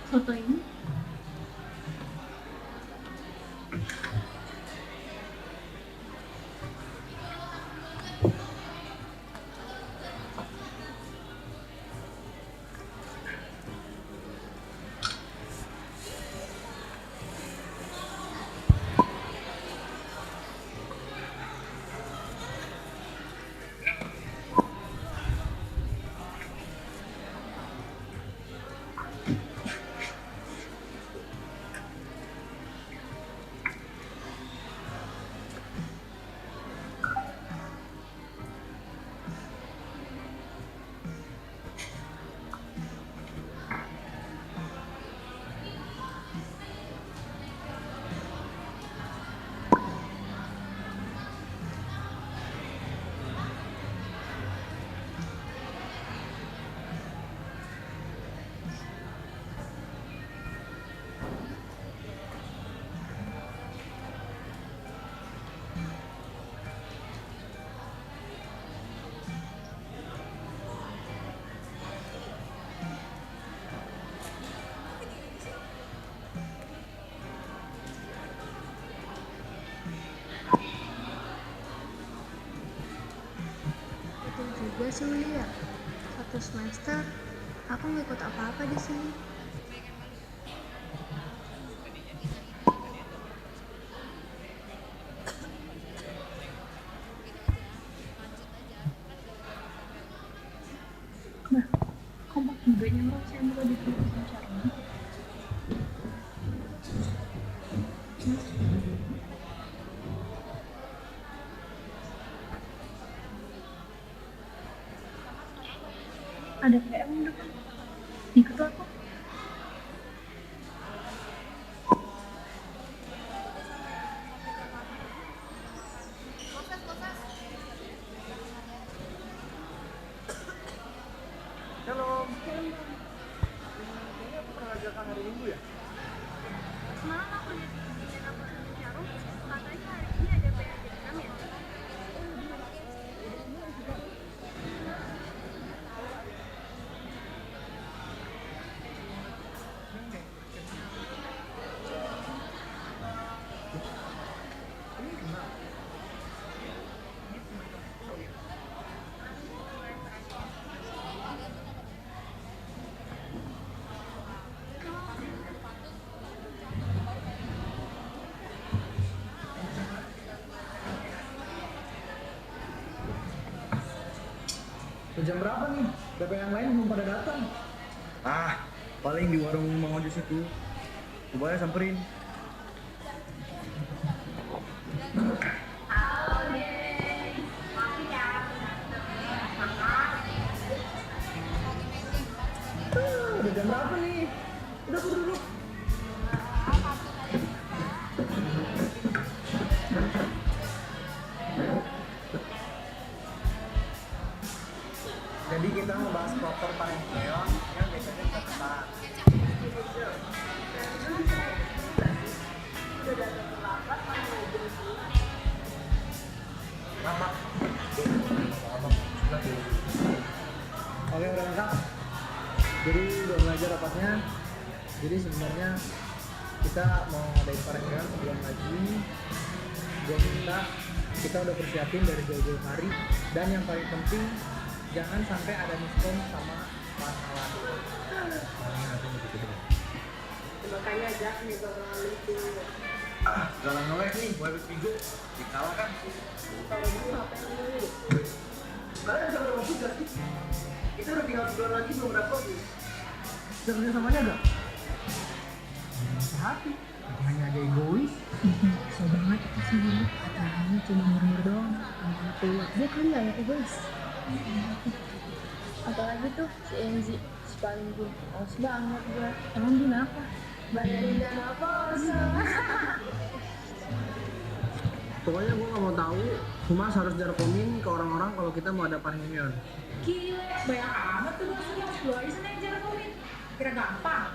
Foto ini Betul juga sih Lia. Satu semester aku nggak ikut apa-apa di sini. nah kompak juga nyamar saya buka di video caranya. Ada PM depan ikut aku. Shalom. Kayaknya aku pernah ngajarkan hari Minggu ya? Semalam aku lihat di IG aku sama Jarum, katanya hari ini ada PRJ 6 ya. Ini kenal. Jam berapa nih? BP yang lain belum pada datang. Ah, paling di warung Mang Ojo situ. Coba ya samperin. Udah jam berapa nih? Udah aku duduk. Jadi kita mau bahas proper Parengkeon yang biasanya kita tentang. Lama. Oke, udah lengkap. Jadi udah belajar rapatnya. Jadi sebenarnya kita mau ngadain Parengkeon sebelum lagi. Buat kita udah persiapin dari jauh-jauh hari. Dan yang paling penting jangan sampai ada miskom sama masalah. Makanya ajak nih bakal lucu. Jangan ngelek nih, Webit Pigo dikalahkan. Kalau dulu ngapain dulu? Sekarang udah berapa tugas sih? Kita udah tinggal sebulan lagi belum dapat nih. Bisa kerja samanya gak? Hati, hanya aja egois. So banget apa sih dulu katanya cuma murmur doang tanpa keluar dia kali ya egois. Apalagi tuh si Enzi, si paling gue, males banget gue. Emang dia apa Bayarin dana kosong. Pokoknya gue gak mau tahu, Humas harus jarkomin ke orang-orang kalau kita mau ada Parengkeon. Gila, banyak amat tuh dosennya. Lu aja sana yang jarak komen. Kira gampang.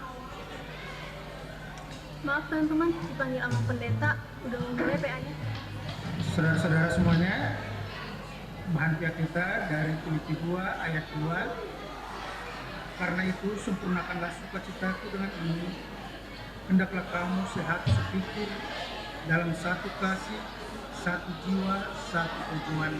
Maaf teman-teman, dipanggil sama pendeta, udah mulai PA-nya. Saudara-saudara semuanya, bahan pihak kita dari Filipi 2 ayat 2. Karena itu sempurnakanlah sukacitaku dengan ini. Hendaklah kamu sehat sepikir dalam satu kasih, satu jiwa, satu tujuan.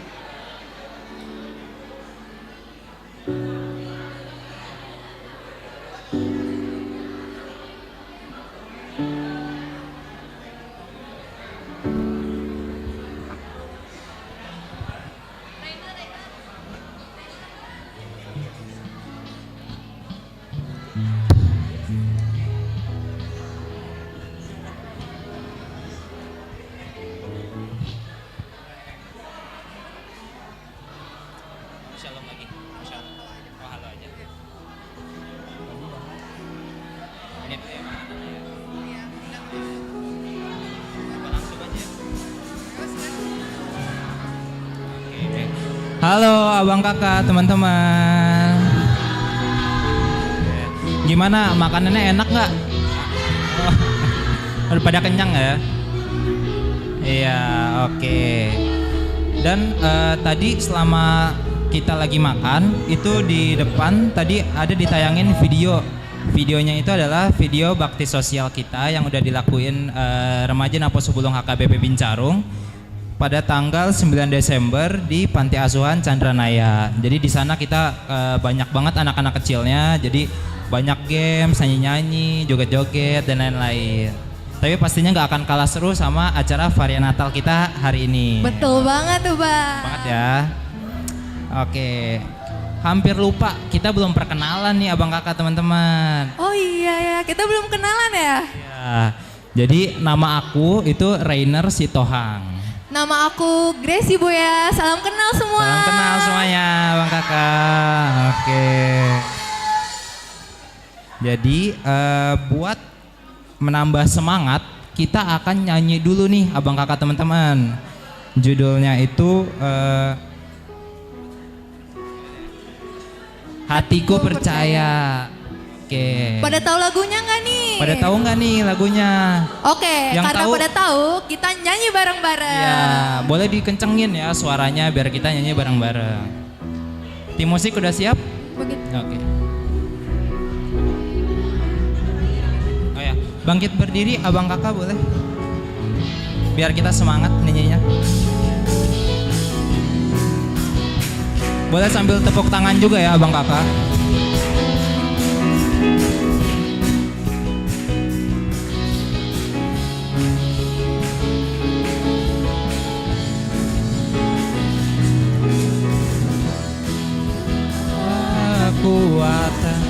Shalom lagi. Shalom. Oh, halo aja. Ini tuh ya makanannya ya. Apa langsung aja? Oke. Halo abang kakak teman-teman. Gimana makanannya enak nggak? Oh, udah pada kenyang ya? Iya, oke. Dan tadi selama kita lagi makan itu di depan tadi ada ditayangin videonya itu adalah video bakti sosial kita yang udah dilakuin remaja Napo Subulung HKBP Bincarung pada tanggal 9 Desember di Panti Asuhan Chandranaya. Jadi di sana kita banyak banget anak-anak kecilnya, jadi banyak games, nyanyi-nyanyi, joget-joget dan lain-lain. Tapi pastinya nggak akan kalah seru sama acara varian Natal kita hari ini. Betul banget tuh, Bang. Banget ya. Oke, hampir lupa kita belum perkenalan nih abang kakak teman-teman. Oh iya ya, kita belum kenalan ya? Ya, jadi nama aku itu Rainer Sitohang. Nama aku Grace Ibu ya, salam kenal semua. Salam kenal semuanya abang kakak. Oke. Jadi buat menambah semangat kita akan nyanyi dulu nih abang kakak teman-teman. Judulnya itu Hatiku Percaya. Oke. Pada tahu lagunya nggak nih? Pada tahu nggak nih lagunya? Oke, Yang karena tahu- pada tahu kita nyanyi bareng-bareng. Ya, boleh dikencengin ya suaranya biar kita nyanyi bareng-bareng. Tim musik udah siap? Begitu. Oke. Oh ya, bangkit berdiri abang kakak boleh? Biar kita semangat nyanyinya. Boleh sambil tepuk tangan juga ya abang kakak. Kekuatan,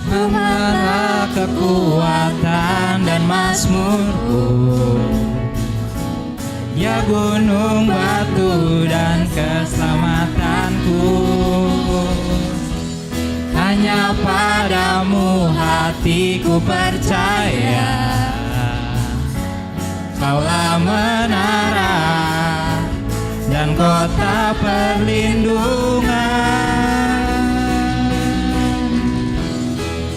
Tuhanlah kekuatan dan mazmurku. Ya gunung batu dan keselamatanku, hanya padamu hatiku percaya. Kaulah menara dan kota perlindungan.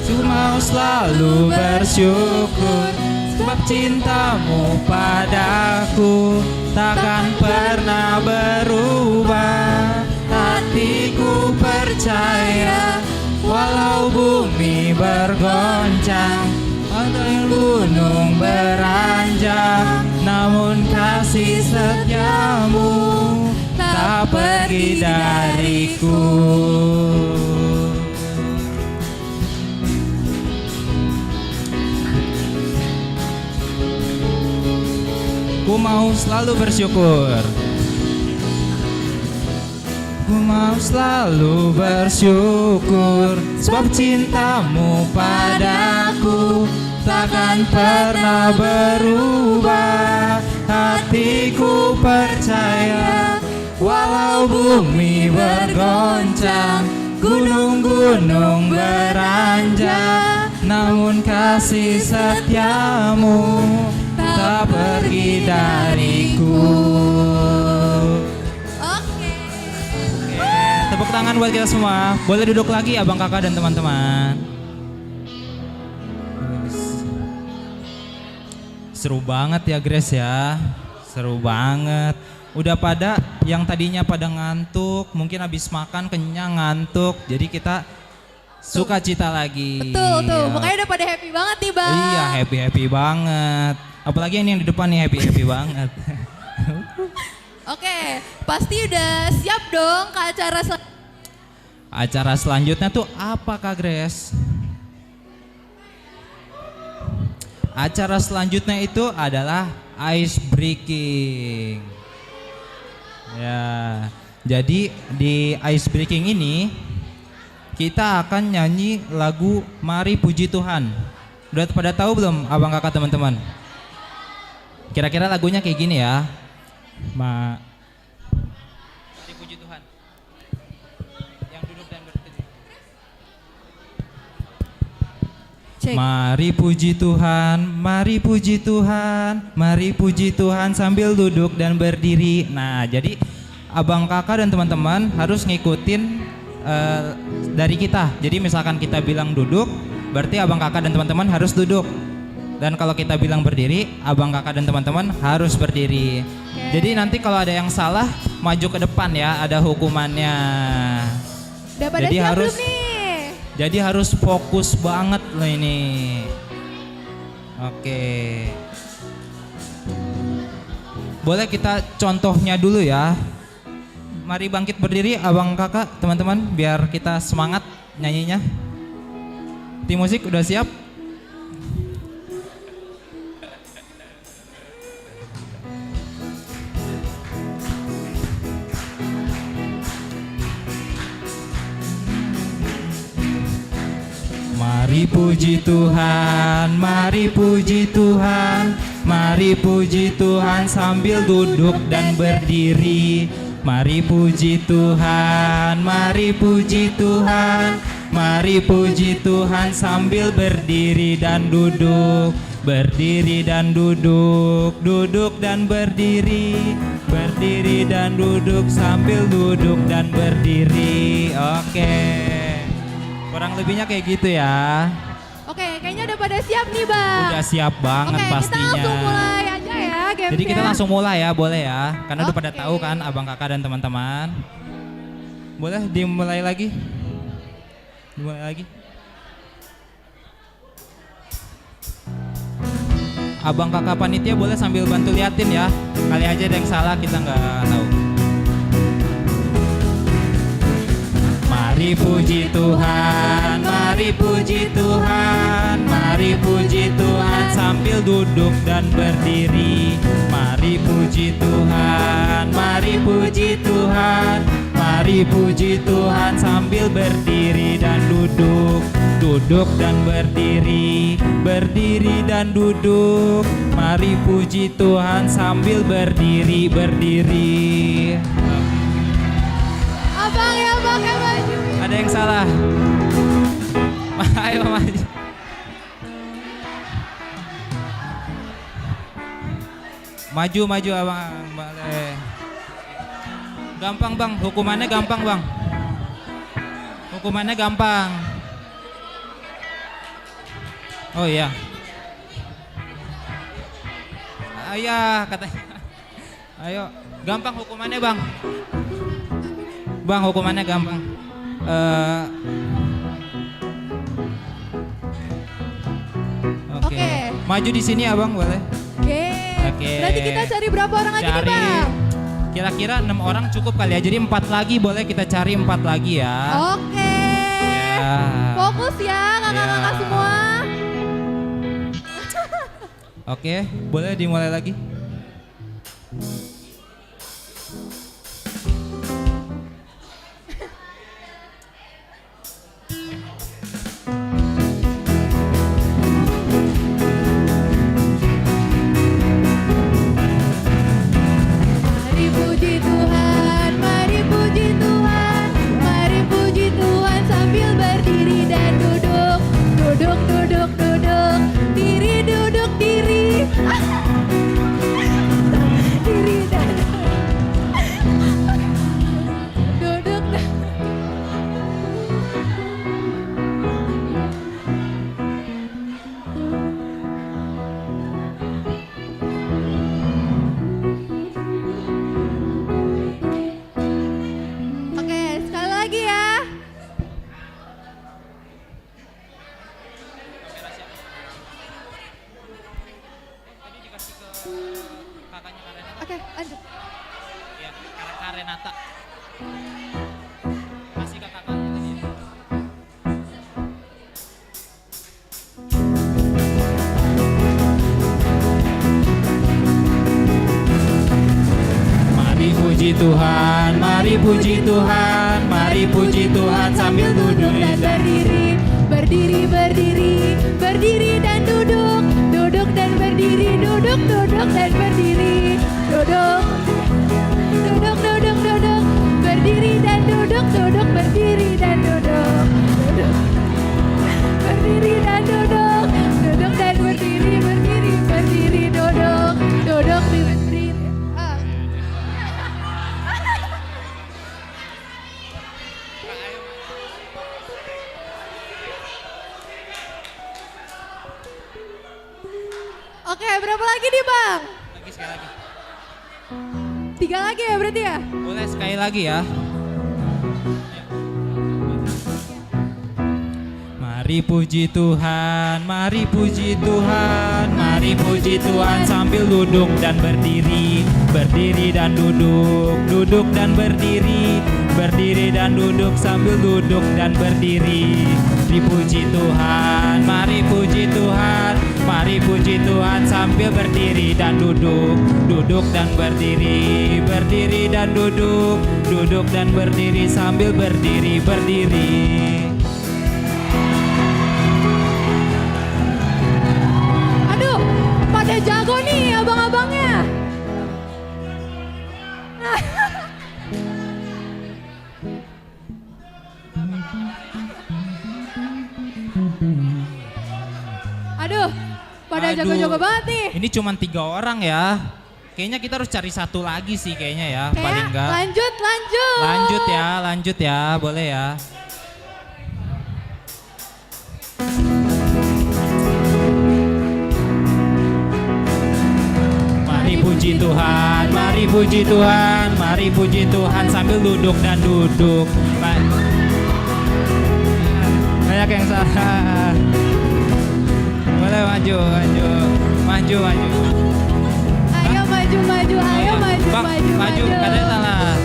Ku mau selalu bersyukur sebab cintamu padaku takkan pernah berubah. Hatiku percaya walau bumi bergoncang, walau gunung beranjak, namun kasih setiamu tak pergi dariku. Ku mau selalu bersyukur. Ku mau selalu bersyukur sebab cintamu padaku takkan pernah berubah. Hatiku percaya walau bumi bergoncang, gunung-gunung beranjak, namun kasih setiamu tak pergi dariku. Oke. Tepuk tangan buat kita semua. Boleh duduk lagi abang kakak dan teman-teman. Seru banget ya Grace ya. Seru banget. Udah pada yang tadinya pada ngantuk, mungkin habis makan kenyang ngantuk. Jadi kita sukacita lagi. Betul tuh, Ya. makanya udah pada happy banget nih Bang. Iya, happy banget. Apalagi ini yang di depan nih happy banget. Oke, pasti udah siap dong ke acara Acara selanjutnya tuh apa Kak Grace? Acara selanjutnya itu adalah ice breaking. Ya, jadi di ice breaking ini kita akan nyanyi lagu Mari Puji Tuhan. Udah pada tahu belum abang kakak teman-teman? Kira-kira lagunya kayak gini ya. Mari puji Tuhan. Yang duduk dan berdiri. Cek. Mari puji Tuhan, mari puji Tuhan, mari puji Tuhan sambil duduk dan berdiri. Nah, jadi abang kakak dan teman-teman harus ngikutin dari kita. Jadi misalkan kita bilang duduk, berarti abang kakak dan teman-teman harus duduk. Dan kalau kita bilang berdiri, abang kakak dan teman-teman harus berdiri. Jadi nanti kalau ada yang salah, maju ke depan ya, ada hukumannya. Udah pada Jadi siap harus- belum nih? Jadi harus fokus banget loh ini. Oke. Boleh kita contohnya dulu ya. Mari bangkit berdiri abang kakak teman-teman biar kita semangat nyanyinya. Tim musik udah siap? Mari puji Tuhan, mari puji Tuhan, mari puji Tuhan sambil duduk dan berdiri. Mari puji Tuhan, mari puji Tuhan, mari puji Tuhan sambil berdiri dan duduk. Berdiri dan duduk, duduk dan berdiri. Berdiri dan duduk sambil duduk dan berdiri. Oke. Kurang lebihnya kayak gitu ya. Oke, kayaknya udah pada siap nih Bang. Udah siap banget Oke, pastinya. kita langsung mulai aja ya gamesnya. Jadi kita langsung mulai ya, boleh ya? Karena udah pada Oke. tahu kan abang kakak dan teman-teman. Boleh dimulai lagi? Dimulai lagi? Abang kakak panitia boleh sambil bantu liatin ya. Kali aja ada yang salah, kita nggak tahu. Mari puji Tuhan, mari puji Tuhan, mari puji Tuhan sambil duduk dan berdiri. Mari puji Tuhan, mari puji Tuhan, mari puji Tuhan sambil berdiri dan duduk. Duduk dan berdiri, berdiri dan duduk. Mari puji Tuhan sambil berdiri, berdiri. Abang ya pakai baju. Ada yang salah? Ayo maju. Maju abang, boleh. Gampang bang, hukumannya gampang bang. Hukumannya gampang. Oh iya. Ayah katanya. Ayo, gampang hukumannya bang. Bang, hukumannya gampang. Oke. Maju di sini abang boleh. Oke. Oke. Berarti kita cari berapa orang lagi nih Cari Bang? kira-kira 6 orang cukup kali ya. Jadi 4 lagi boleh kita cari 4 lagi ya. Oke. Ya. Fokus ya kakak-kakak Ya. semua. Oke, boleh dimulai lagi. Mari puji Tuhan, mari puji Tuhan, mari puji Tuhan sambil berdiri dan duduk, duduk, duduk, duduk, diri, duduk, diri. puji Tuhan, mari puji Tuhan, mari puji Tuhan sambil duduk dan berdiri, berdiri, berdiri, berdiri dan duduk, duduk dan berdiri, duduk, duduk dan berdiri, duduk, duduk, duduk, duduk, berdiri dan duduk, duduk, berdiri dan duduk, duduk, berdiri dan duduk, duduk dan berdiri, berdiri, berdiri, duduk, duduk, berdiri. Oke, berapa lagi nih Bang? Lagi sekali lagi. 3 lagi ya berarti ya? Boleh sekali lagi ya. Mari puji Tuhan, mari puji Tuhan, mari puji Tuhan sambil duduk dan berdiri, berdiri dan duduk, duduk dan berdiri, berdiri dan duduk sambil duduk dan berdiri. Dipuji Tuhan, mari puji Tuhan, mari puji Tuhan sambil berdiri dan duduk, duduk dan berdiri, berdiri dan duduk, duduk dan berdiri sambil berdiri, berdiri. Aduh, pada jago nih abang-abangnya. Aduh, pada Aduh. jago-jago banget nih. Ini cuma 3 orang ya. Kayaknya kita harus cari satu lagi sih kayaknya ya, paling Kayak enggak. lanjut, lanjut. Lanjut ya, boleh ya. Mari puji Tuhan, mari puji Tuhan, mari puji Tuhan sambil duduk dan duduk. Banyak yang salah. Boleh maju, maju, maju, maju. Ayo maju, maju, ayo maju, Bang, maju, maju, katanya salah.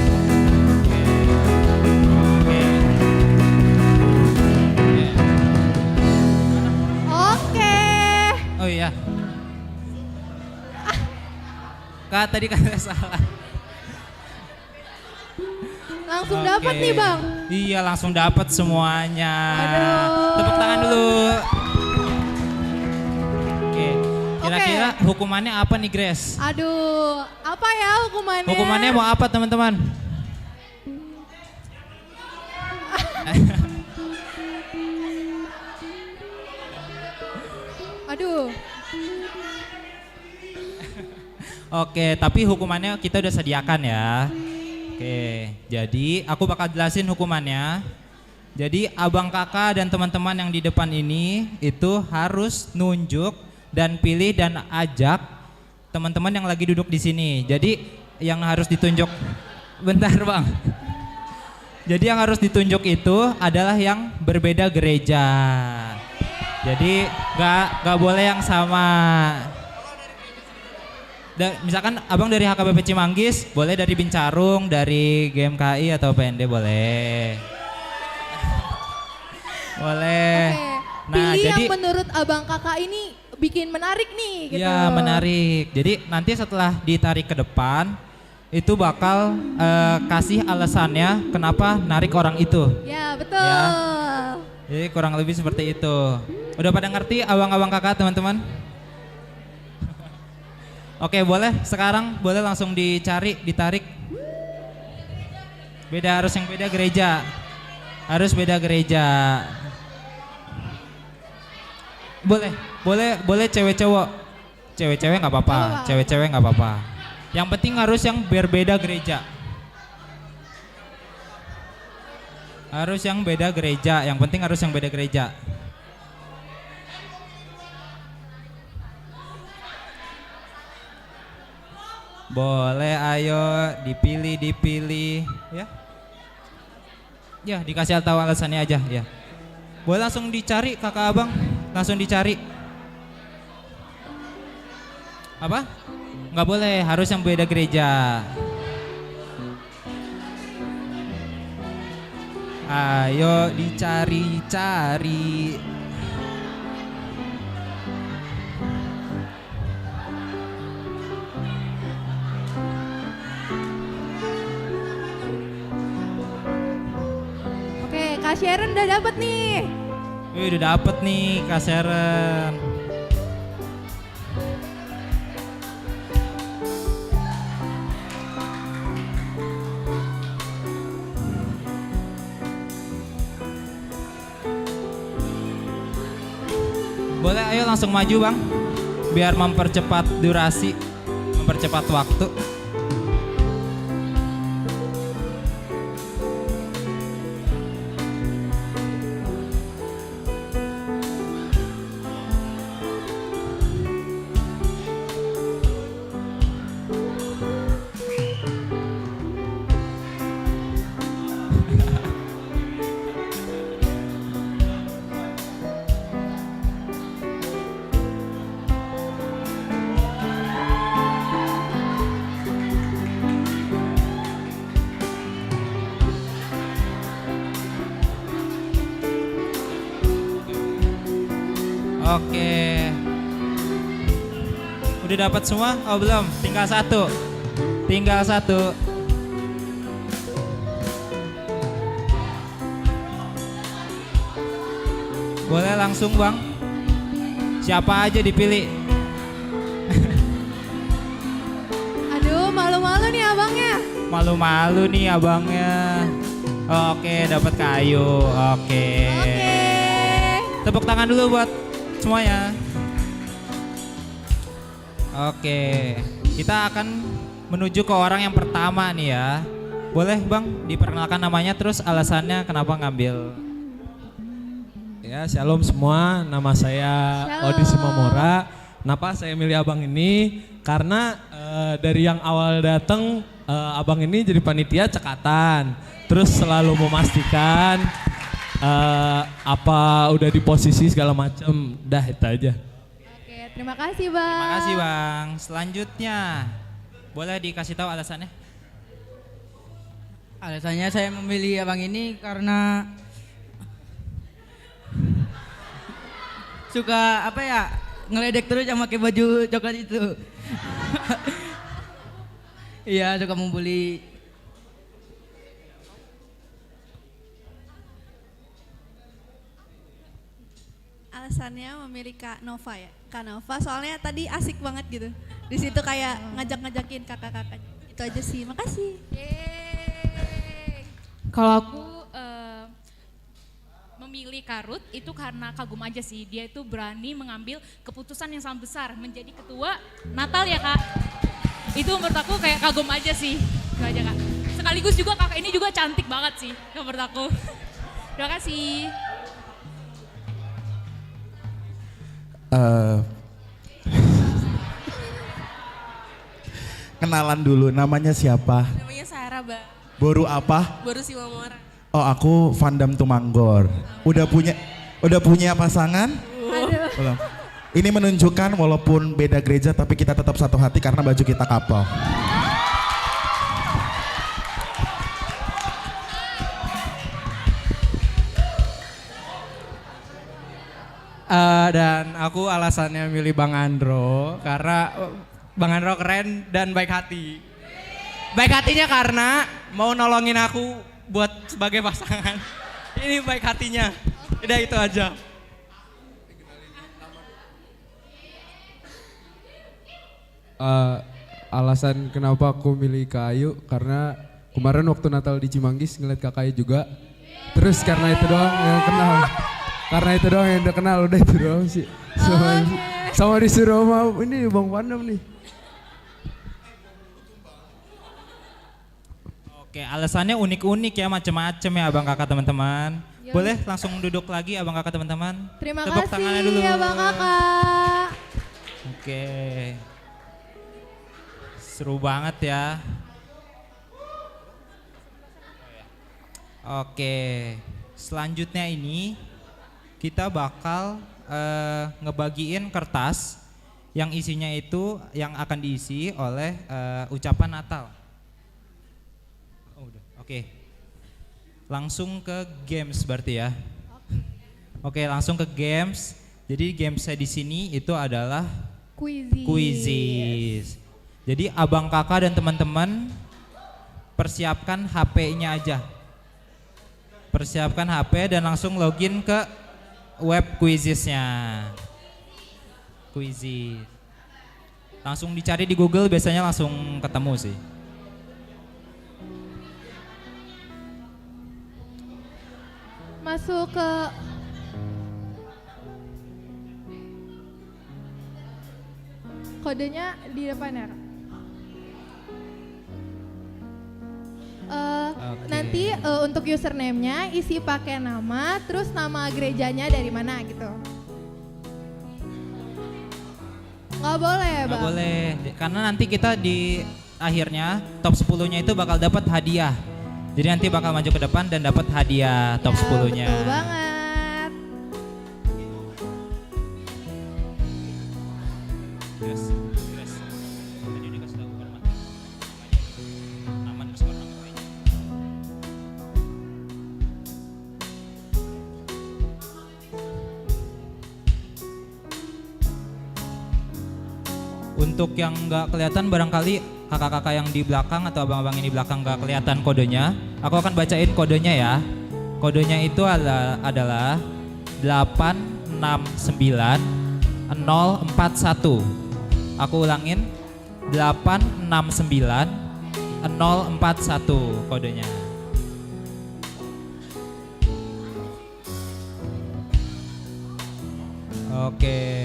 Oke. Oh iya. Kak tadi katanya salah. Langsung Oke. dapat nih Bang. Iya langsung dapat semuanya. Aduh. Tepuk tangan dulu. Oke. Kira-kira hukumannya apa nih Grace? Aduh, apa ya hukumannya? Hukumannya mau apa teman-teman? Aduh. Oke, tapi hukumannya kita udah sediakan ya. Oke, jadi aku bakal jelasin hukumannya. Jadi abang kakak dan teman-teman yang di depan ini itu harus nunjuk dan pilih dan ajak teman-teman yang lagi duduk di sini. Jadi yang harus ditunjuk, bentar bang. Jadi yang harus ditunjuk itu adalah yang berbeda gereja. Jadi gak boleh yang sama. Misalkan abang dari HKBP Cimanggis, boleh dari Bincarung, dari GMKI atau PND boleh. Boleh. Oke. Nah, Pilih jadi yang menurut abang kakak ini bikin menarik nih gitu. ya menarik. Jadi nanti setelah ditarik ke depan itu bakal kasih alasannya kenapa narik orang itu. Ya, betul. Ya. Jadi kurang lebih seperti itu. Udah pada ngerti abang-abang kakak teman-teman? Oke, boleh sekarang boleh langsung ditarik. Harus yang beda gereja. Harus beda gereja. Boleh cewek cowok. Cewek-cewek nggak apa-apa. Cewek-cewek nggak apa-apa. Yang penting harus yang berbeda gereja. Harus yang beda gereja. Yang penting harus yang beda gereja. Boleh, ayo dipilih ya. Ya, dikasih tahu alasannya aja ya. Boleh langsung dicari kakak abang, langsung dicari. Apa? Nggak boleh, harus yang beda gereja. Ayo dicari-cari. Kak Sharon udah dapet nih. Wih, udah dapet nih Kak Sharon. Boleh, ayo langsung maju Bang, biar mempercepat durasi, mempercepat waktu. Oke. Udah dapat semua? Oh belum, tinggal satu. Tinggal satu. Boleh langsung Bang. Siapa aja dipilih? Aduh, malu-malu nih abangnya. Malu-malu nih abangnya. Oke, dapat kayu. Oke. Oke. Tepuk tangan dulu buat semuanya. Oke, kita akan menuju ke orang yang pertama nih ya. Boleh Bang, diperkenalkan namanya terus alasannya kenapa ngambil. Ya, shalom semua. Nama saya Shalom. Odi Sumamora. Kenapa saya milih abang ini? Karena dari yang awal datang abang ini jadi panitia cekatan. Terus selalu memastikan apa udah di posisi segala macam. Dah itu aja. Oke, terima kasih Bang. Terima kasih Bang. Selanjutnya, boleh dikasih tahu alasannya? Alasannya saya memilih abang ini karena suka apa ya, ngeledek terus yang pakai baju coklat itu. Iya, suka membuli. Alasannya memilih Kak Nova ya, Kak Nova soalnya tadi asik banget gitu. Di situ kayak ngajak-ngajakin kakak-kakak. Itu aja sih, makasih. Yeay. Kalau aku memilih Karut itu karena kagum aja sih. Dia itu berani mengambil keputusan yang sangat besar, menjadi ketua Natal ya Kak. Itu menurut aku kayak kagum aja sih. Itu aja Kak. Sekaligus juga kakak ini juga cantik banget sih menurut aku. Terima kasih. Kenalan dulu, namanya siapa? Namanya Sarah, Mbak. Boru apa? Boru Siwamora. Oh, aku Vandam Tumanggor. Udah punya pasangan? Aduh. Belum. Ini menunjukkan walaupun beda gereja tapi kita tetap satu hati karena baju kita couple. Dan aku alasannya milih Bang Andro karena Bang Andro keren dan baik hati. Baik hatinya karena mau nolongin aku buat sebagai pasangan. Ini baik hatinya. Udah itu aja. Alasan kenapa aku milih Kak Ayu karena kemarin waktu Natal di Cimanggis ngeliat Kak Ayu juga. Terus karena itu doang yang kenal. Karena itu doang yang udah kenal, udah itu doang sih. Sama disuruh sama ini Bang Pandam nih. Oke, alasannya unik-unik ya, macam-macam ya abang kakak teman-teman. Yoi. Boleh langsung duduk lagi abang kakak teman-teman. Terima Tepuk kasih tangannya dulu. ya Bang Kakak. Oke. Seru banget ya. Oke, selanjutnya ini kita bakal ngebagiin kertas yang isinya itu yang akan diisi oleh ucapan Natal. Oh, udah. Oke. Langsung ke games berarti ya. Oke, langsung ke games. Jadi gamesnya di sini itu adalah quizzes. Jadi abang kakak dan teman-teman persiapkan HP-nya aja. Persiapkan HP dan langsung login ke web Quizizz-nya. Quizizz. Langsung dicari di Google biasanya langsung ketemu sih. Masuk ke kodenya di depan ya. Kak? Nanti untuk username-nya isi pakai nama, terus nama gerejanya dari mana gitu. Nggak boleh ya, Bang? Nggak boleh, karena nanti kita di akhirnya top 10-nya itu bakal dapat hadiah. Jadi nanti bakal maju ke depan dan dapat hadiah top 10-nya. Betul banget. Untuk yang nggak kelihatan barangkali kakak-kakak yang di belakang atau abang-abang yang di belakang nggak kelihatan kodenya, aku akan bacain kodenya ya. Kodenya itu adalah 869041. Aku ulangin 869041 kodenya. Oke.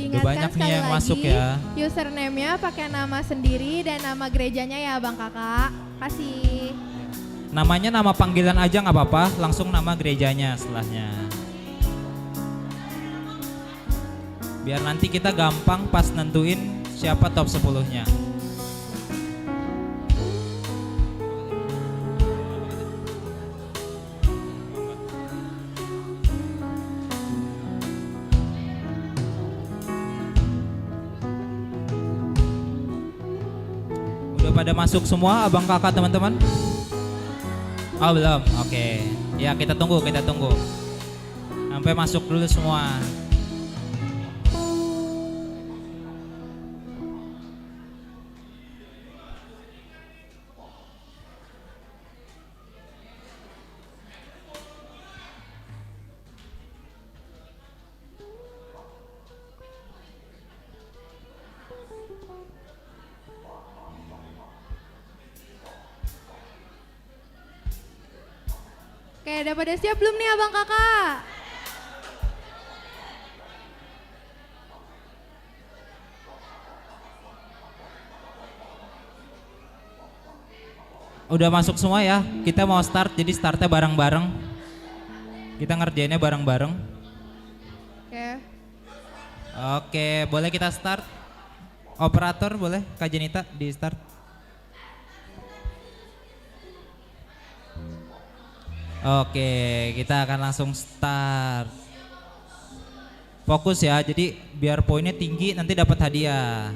Udah banyak nih yang masuk ya. Username-nya pakai nama sendiri dan nama gerejanya ya Bang Kakak. Kasih. Namanya nama panggilan aja nggak apa-apa, langsung nama gerejanya setelahnya. Biar nanti kita gampang pas nentuin siapa top 10-nya. Pada masuk semua abang kakak teman-teman? Oh belum, oke. Ya kita tunggu. Sampai masuk dulu semua. Oke, udah pada siap belum nih abang kakak? Udah masuk semua ya, kita mau start, jadi startnya bareng-bareng. Kita ngerjainnya bareng-bareng. Oke, boleh kita start? Operator boleh, Kak Jenita di start. Oke, kita akan langsung start. Fokus ya, jadi biar poinnya tinggi nanti dapat hadiah.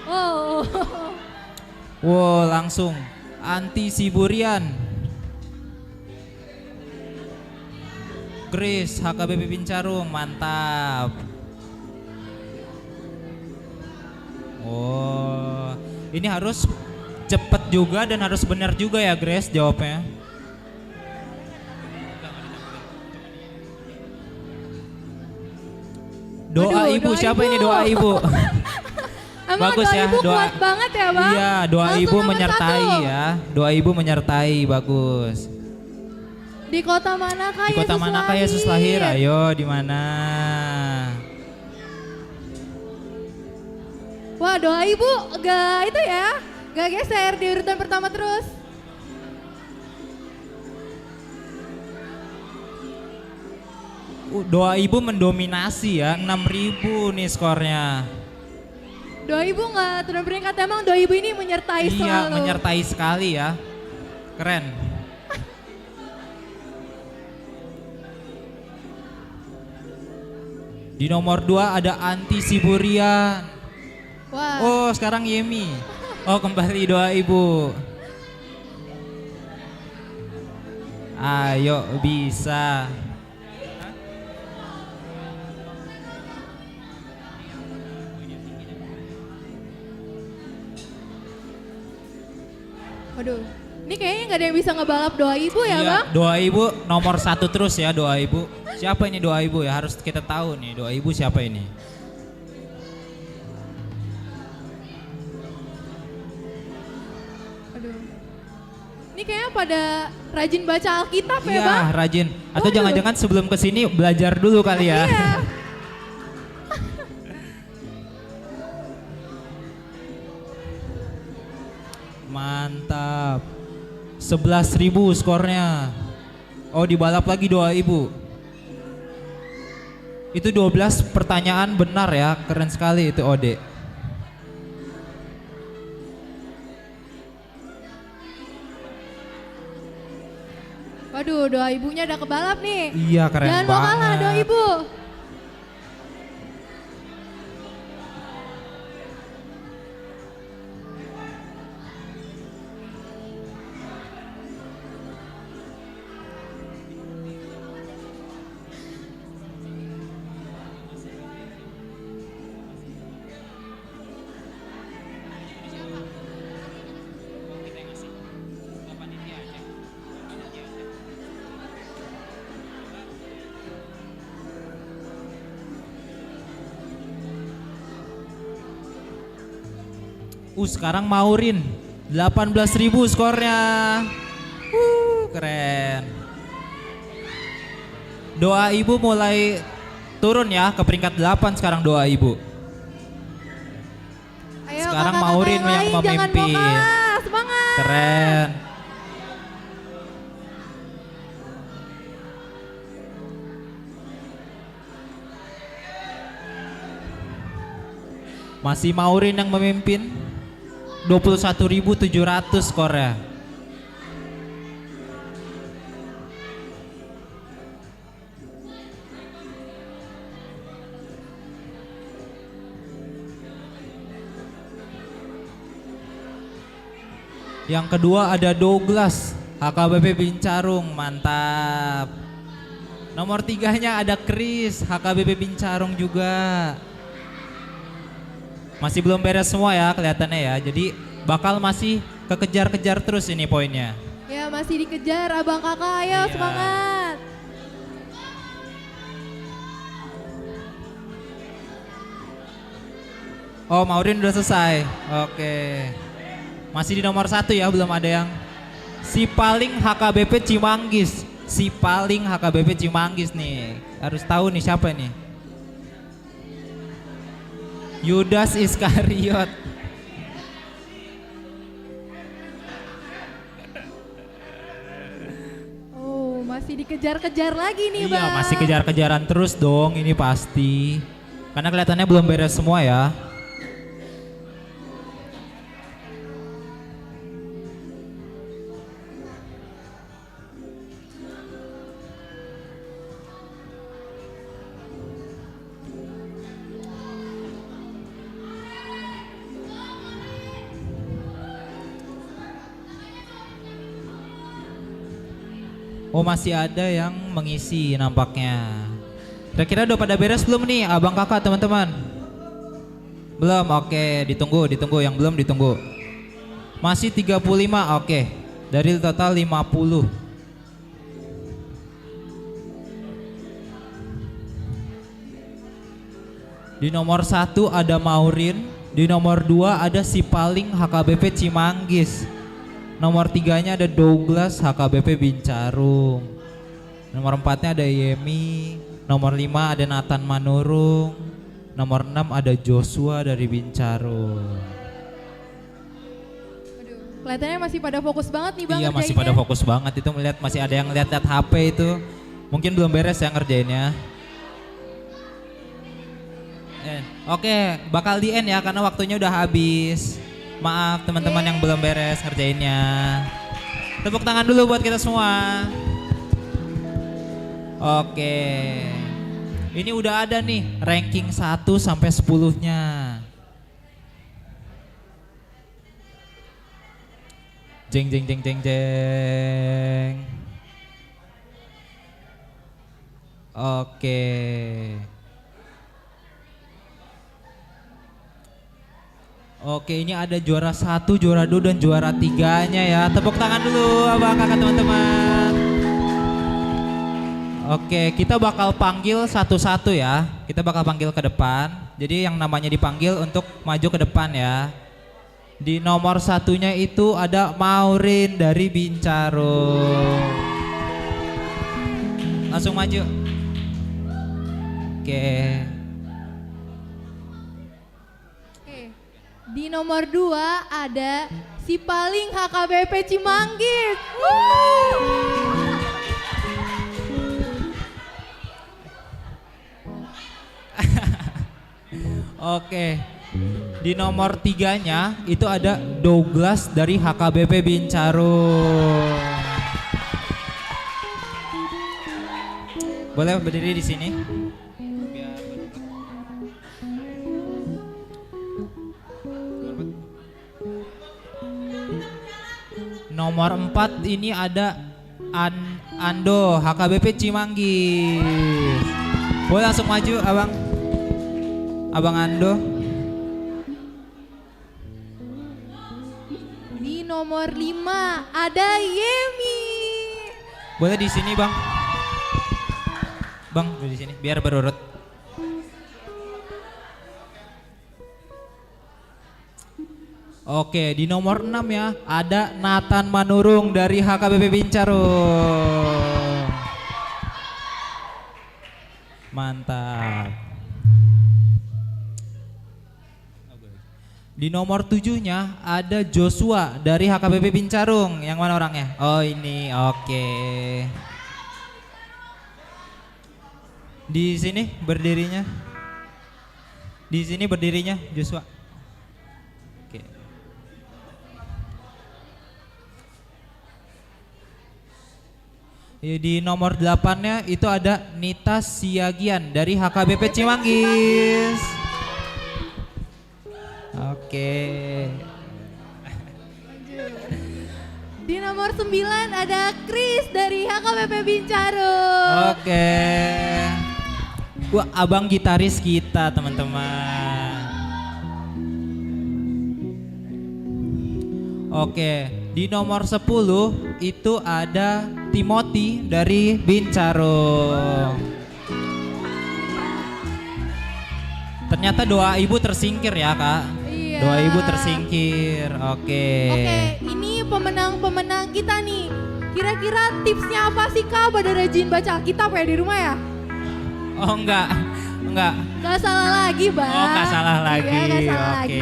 Oh. Wow, langsung anti Siburian. Chris, HKBP Pincarung, mantap. Oh, ini harus cepet juga dan harus benar juga ya Grace jawabnya. Doa ibu, siapa ini doa ibu? Emang bagus doa ya, ibu kuat banget ya bang? Iya, doa Langsung ibu nomor menyertai 1. ya. Doa ibu menyertai, bagus. Di kota manakah Di kota manakah Yesus lahir? Ayo, di mana? Wah doa ibu gak itu ya, gak geser di urutan pertama terus. Doa ibu mendominasi ya, 6.000 nih skornya. Doa ibu gak turun peringkat, emang doa ibu ini menyertai selalu. Iya, menyertai sekali ya. Keren. Di nomor 2 ada Anti Siburian. Wah. Oh, sekarang Yemi. Oh, kembali doa ibu. Ayo, bisa. Waduh, ini kayaknya nggak ada yang bisa ngebalap doa ibu ya Iya, bang? doa ibu nomor 1 terus ya doa ibu. Siapa ini doa ibu ya? Harus kita tahu nih doa ibu siapa ini. Aduh. Ini kayaknya pada rajin baca Alkitab ya Iya, bang? rajin. Atau Waduh. jangan-jangan sebelum kesini belajar dulu kali ya. Iya. Mantap. 11.000 skornya. Oh, dibalap lagi doa ibu. Itu 12 pertanyaan benar ya. Keren sekali itu Ode. Waduh, doa ibunya udah kebalap nih. Iya, keren Jangan mau kalah banget. doa ibu. Sekarang Maurin 18.000 skornya. Keren. Doa ibu mulai turun ya ke peringkat 8 sekarang doa ibu. Ayo Sekarang kakak-kakak Maurin yang lain, jangan mau memimpin. kalah. Semangat. Keren. Masih Maurin yang memimpin. 21.700 skornya. Yang kedua ada Douglas, HKBP Bincarung, mantap. Nomor 3-nya ada Chris, HKBP Bincarung juga. Masih belum beres semua ya kelihatannya ya. Jadi bakal masih kekejar-kejar terus ini poinnya. Ya masih dikejar abang kakak, ayo Iya. semangat. Oh, Maurin udah selesai. Oke. Masih di nomor 1 ya, belum ada yang. Si paling HKBP Cimanggis. Si paling HKBP Cimanggis nih. Harus tahu nih siapa nih. Yudas Iskariot. Oh masih dikejar-kejar lagi nih bang. Iya, masih kejar-kejaran terus dong ini pasti. Karena kelihatannya belum beres semua ya. Oh, masih ada yang mengisi nampaknya. Kira-kira udah pada beres belum nih abang kakak teman-teman? Belum, oke, ditunggu, yang belum ditunggu. Masih 35, oke. Dari total 50. Di nomor 1 ada Maurin, di nomor 2 ada si paling HKBP Cimanggis. Nomor 3-nya ada Douglas HKBP Bincarung. Nomor 4-nya ada Yemi. Nomor 5 ada Nathan Manurung. Nomor 6 ada Joshua dari Bincarung. Kelihatannya masih pada fokus banget nih bang. Iya, masih pada ngerjainnya. fokus banget itu melihat masih ada yang lihat-lihat HP itu. Mungkin belum beres ya ngerjainnya. Oke, bakal di end ya karena waktunya udah habis. Maaf teman-teman yang belum beres ngerjainnya. Tepuk tangan dulu buat kita semua. Oke. Ini udah ada nih ranking 1 sampai 10-nya. Jeng jeng jeng jeng jeng. Oke. Oke, ini ada juara 1, juara 2, dan juara 3-nya ya. Tepuk tangan dulu abang kakak teman-teman. Oke, kita bakal panggil satu-satu ya. Kita bakal panggil ke depan. Jadi yang namanya dipanggil untuk maju ke depan ya. Di nomor 1-nya itu ada Maureen dari Bintaro. Langsung maju. Oke. Di nomor 2 ada si paling HKBP Cimanggis. Oke. Di nomor 3-nya itu ada Douglas dari HKBP Bintaro. Boleh berdiri di sini? Nomor 4 ini ada Ando HKBP Cimanggis. Boleh langsung maju abang. Abang Ando. Di nomor 5 ada Yemi. Boleh di sini bang. Bang di sini biar berurut. Oke, di nomor 6 ya ada Nathan Manurung dari HKBP Bintaro. Mantap. Di nomor 7-nya ada Joshua dari HKBP Bincarung. Yang mana orangnya? Oh ini, oke. Di sini berdirinya. Di sini berdirinya Joshua. Oke. Di nomor 8-nya itu ada Nita Siagian dari HKBP Cimanggis. Oke. Di nomor 9 ada Chris dari HKBP Bintaro. Oke. Wah, abang gitaris kita, teman-teman. Oke, di nomor 10 itu ada Timothy dari Bintaro. Ternyata doa ibu tersingkir ya, Kak. Iya. Doa ibu tersingkir. Oke. Oke, ini pemenang-pemenang kita nih. Kira-kira tipsnya apa sih Kak? Pada rajin baca Alkitab ya di rumah ya? Oh enggak. Gak salah lagi Bang. Oh enggak salah lagi. Iya, gak salah Oke. lagi.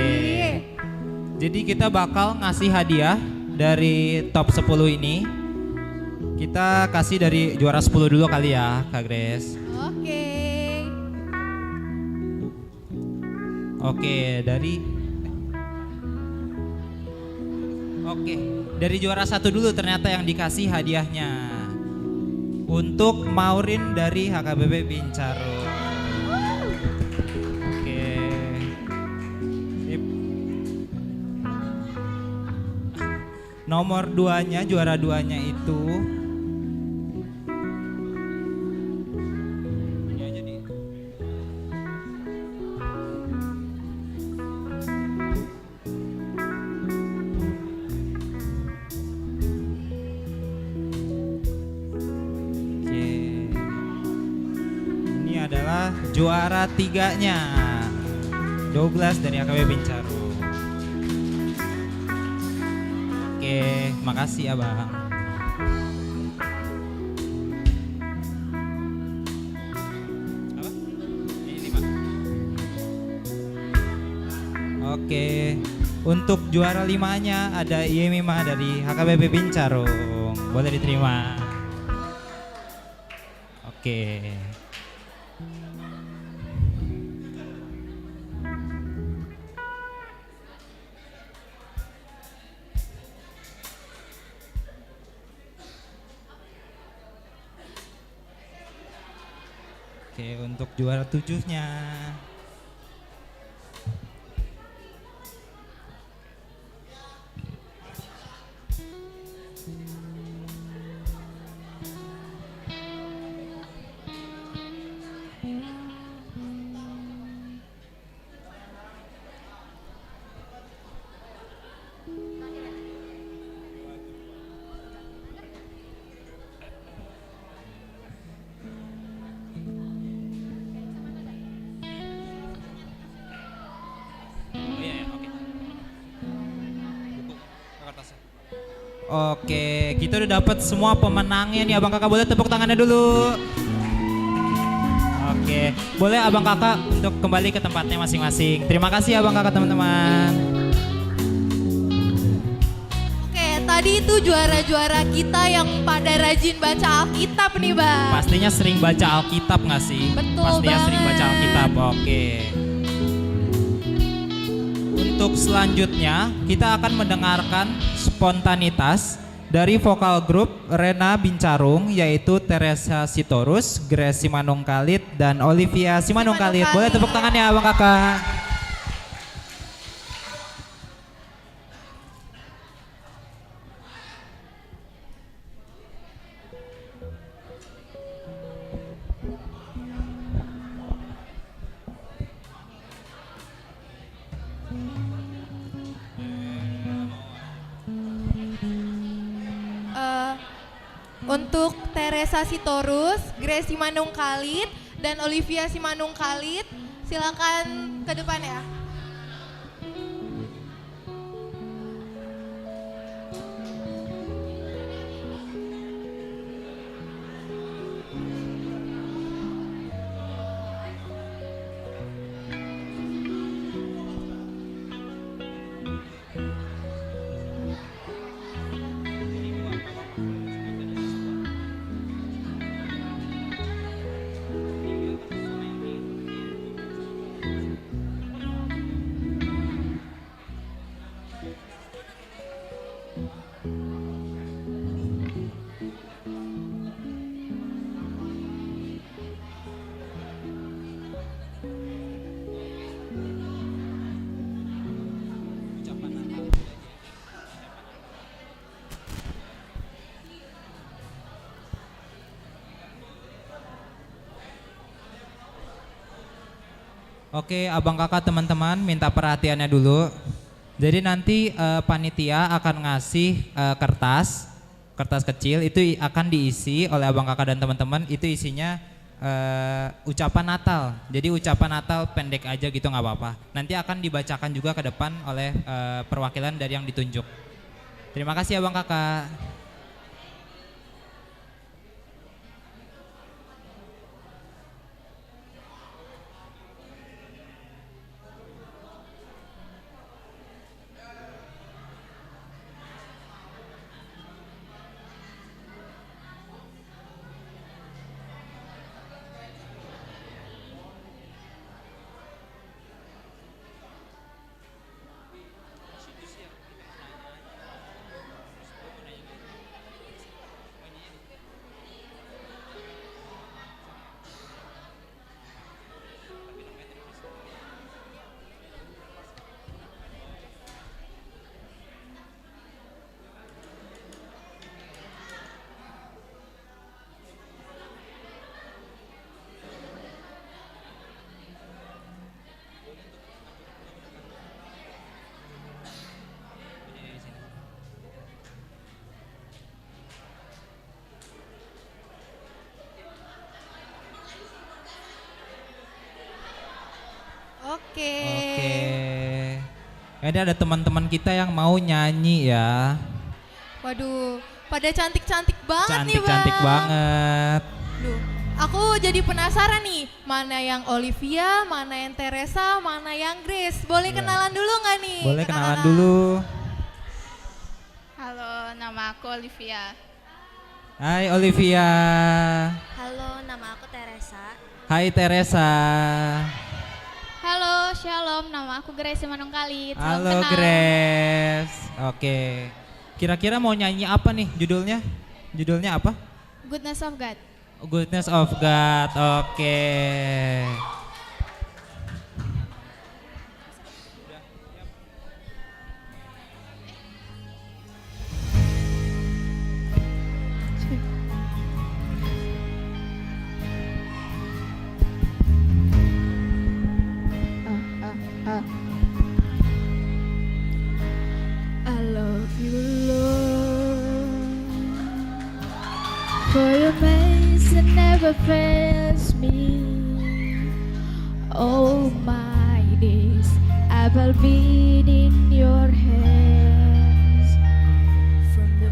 Jadi kita bakal ngasih hadiah dari top 10 ini. Kita kasih dari juara 10 dulu kali ya, Kak Grace. Oke. Oke, dari juara 1 dulu ternyata yang dikasih hadiahnya. Untuk Maureen dari HKBP Bintaro. Oke. Nomor 2-nya, juara 2-nya itu adalah juara 3-nya Douglas dari HKBP Bintaro. Oke, makasih abang. Apa? Ini 5. Oke, untuk juara 5-nya ada Yemima dari HKBP Bintaro. Boleh diterima. Oke. Oke, untuk juara 7-nya. Oke, kita udah dapat semua pemenangnya nih. Abang kakak boleh tepuk tangannya dulu. Oke, boleh abang kakak untuk kembali ke tempatnya masing-masing. Terima kasih abang kakak teman-teman. Oke, tadi itu juara-juara kita yang pada rajin baca Alkitab nih Bang. Pastinya sering baca Alkitab nggak sih? Betul Pastinya banget. sering baca Alkitab, oke. Untuk selanjutnya kita akan mendengarkan spontanitas dari vokal grup Rena Bincarung, yaitu Teresa Sitorus, Grace Simanungkalit, dan Olivia Simanungkalit. Boleh tepuk tangannya abang kakak. Untuk Teresa Sitorus, Grace Simanungkalit, dan Olivia Simanungkalit, silakan ke depan ya. Oke, abang kakak teman-teman minta perhatiannya dulu. Jadi nanti panitia akan ngasih kertas kecil, itu akan diisi oleh abang kakak dan teman-teman. Itu isinya ucapan Natal. Jadi ucapan Natal pendek aja gitu nggak apa-apa. Nanti akan dibacakan juga ke depan oleh perwakilan dari yang ditunjuk. Terima kasih abang kakak. Oke. Ini ada teman-teman kita yang mau nyanyi ya. Waduh, pada cantik-cantik banget nih Bang. Cantik-cantik banget. Duh, aku jadi penasaran nih, mana yang Olivia, mana yang Teresa, mana yang Grace. Boleh kenalan dulu nggak nih? Boleh kenalan dulu. Halo, nama aku Olivia. Hai Olivia. Halo, nama aku Teresa. Hai Teresa. Halo, Shalom, nama aku Grace Simanungkalit. Halo Grace. Oke. Kira-kira mau nyanyi apa nih judulnya? Judulnya apa? Goodness of God. Goodness of God. Oke. I love you, Lord, for your mercy never fails me. All my days I will be in your hands. From the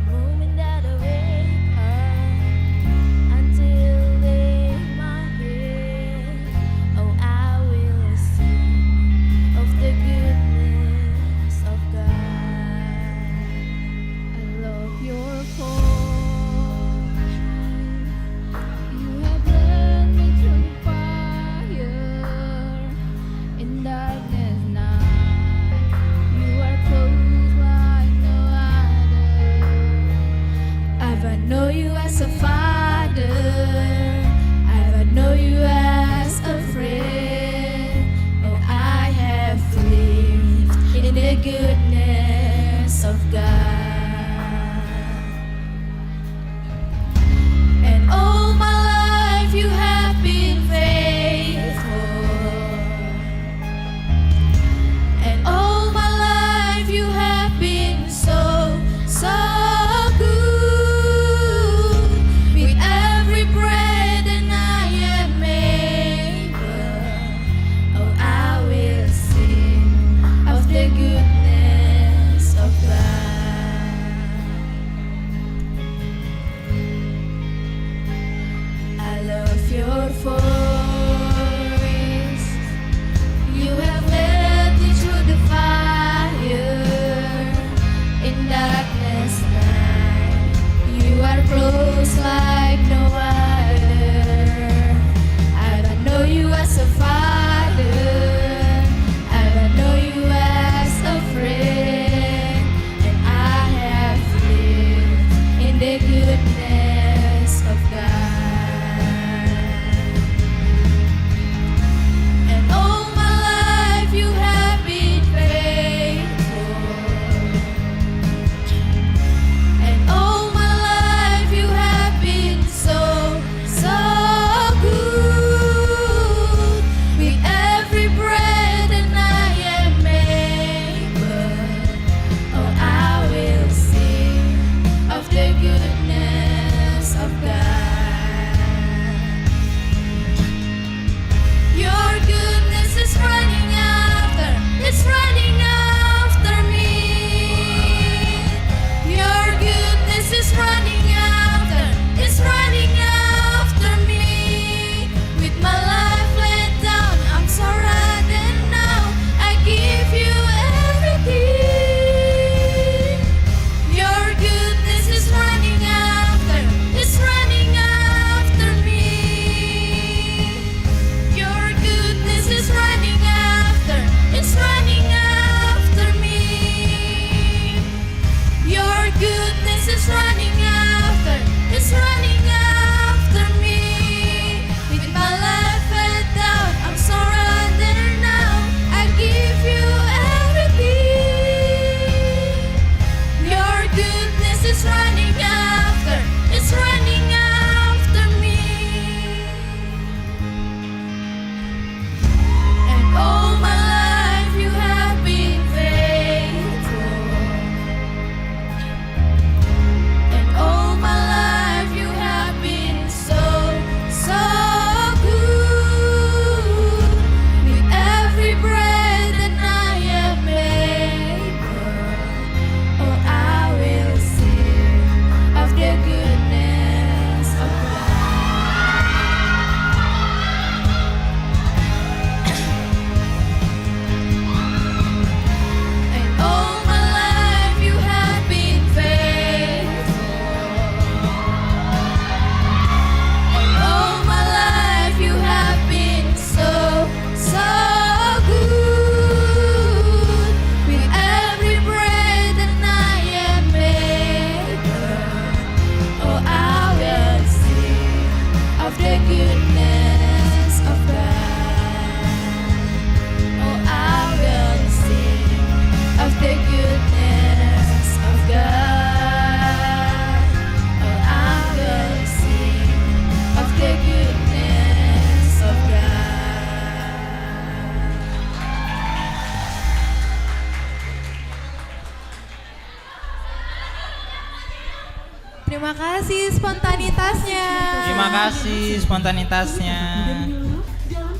Terima kasih spontanitasnya. Terima kasih spontanitasnya.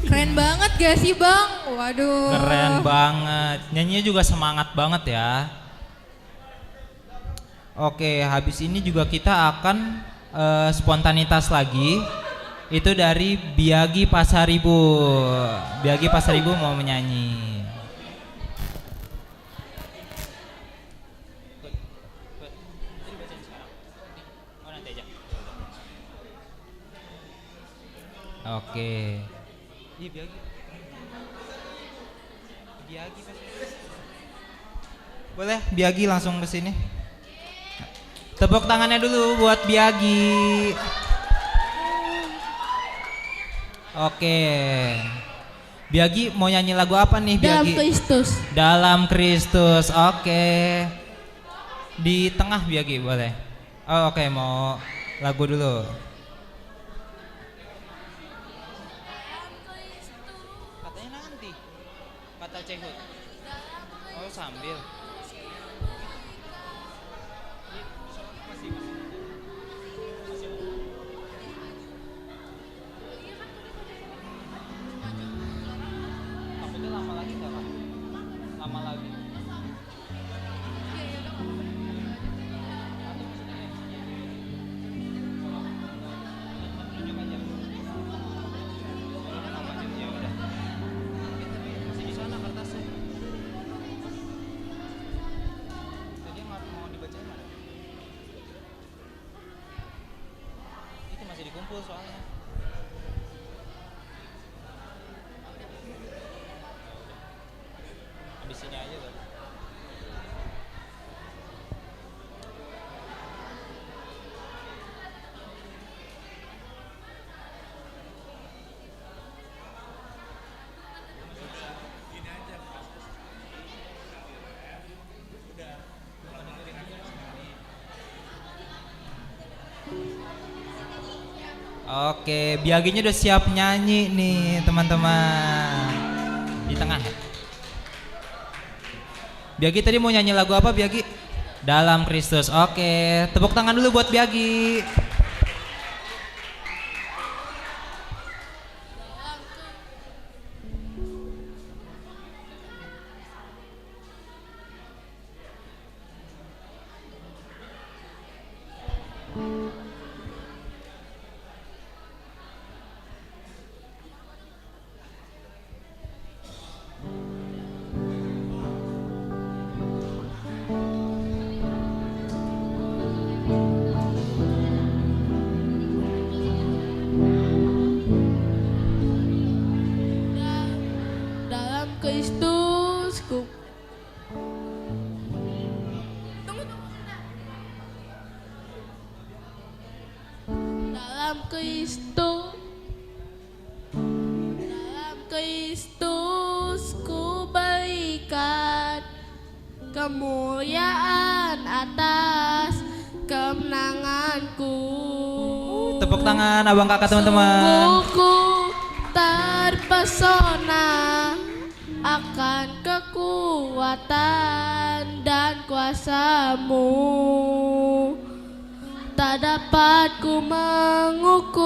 Keren banget gak sih Bang? Waduh. Keren banget. Nyanyinya juga semangat banget ya. Oke, habis ini juga kita akan spontanitas lagi. Itu dari Biagi Pasaribu. Biagi Pasaribu mau menyanyi. Oke. Boleh Biagi langsung ke sini. Tepuk tangannya dulu buat Biagi. Oke. Biagi mau nyanyi lagu apa nih Biagi? Dalam Kristus. Dalam Kristus. Oke. Di tengah Biagi boleh. Oh, oke, mau lagu dulu. Katanya nanti. Kata Cehut. Oh, sambil. Takutnya lama lagi nggak Kak? Lama lagi. Kumpul soalnya. Habis ini aja kan. Oke, Biaginya udah siap nyanyi nih teman-teman. Di tengah ya. Biagi tadi mau nyanyi lagu apa Biagi? Dalam Kristus. Oke, tepuk tangan dulu buat Biagi. Dalam Kristusku. Dalam Kristus. Dalam Kristus ku berikan kemuliaan atas kemenanganku. Tepuk tangan abang kakak teman-teman. Sungguh terpesona akan kekuatan dan kuasa-Mu. Tak dapat ku mengukurnya,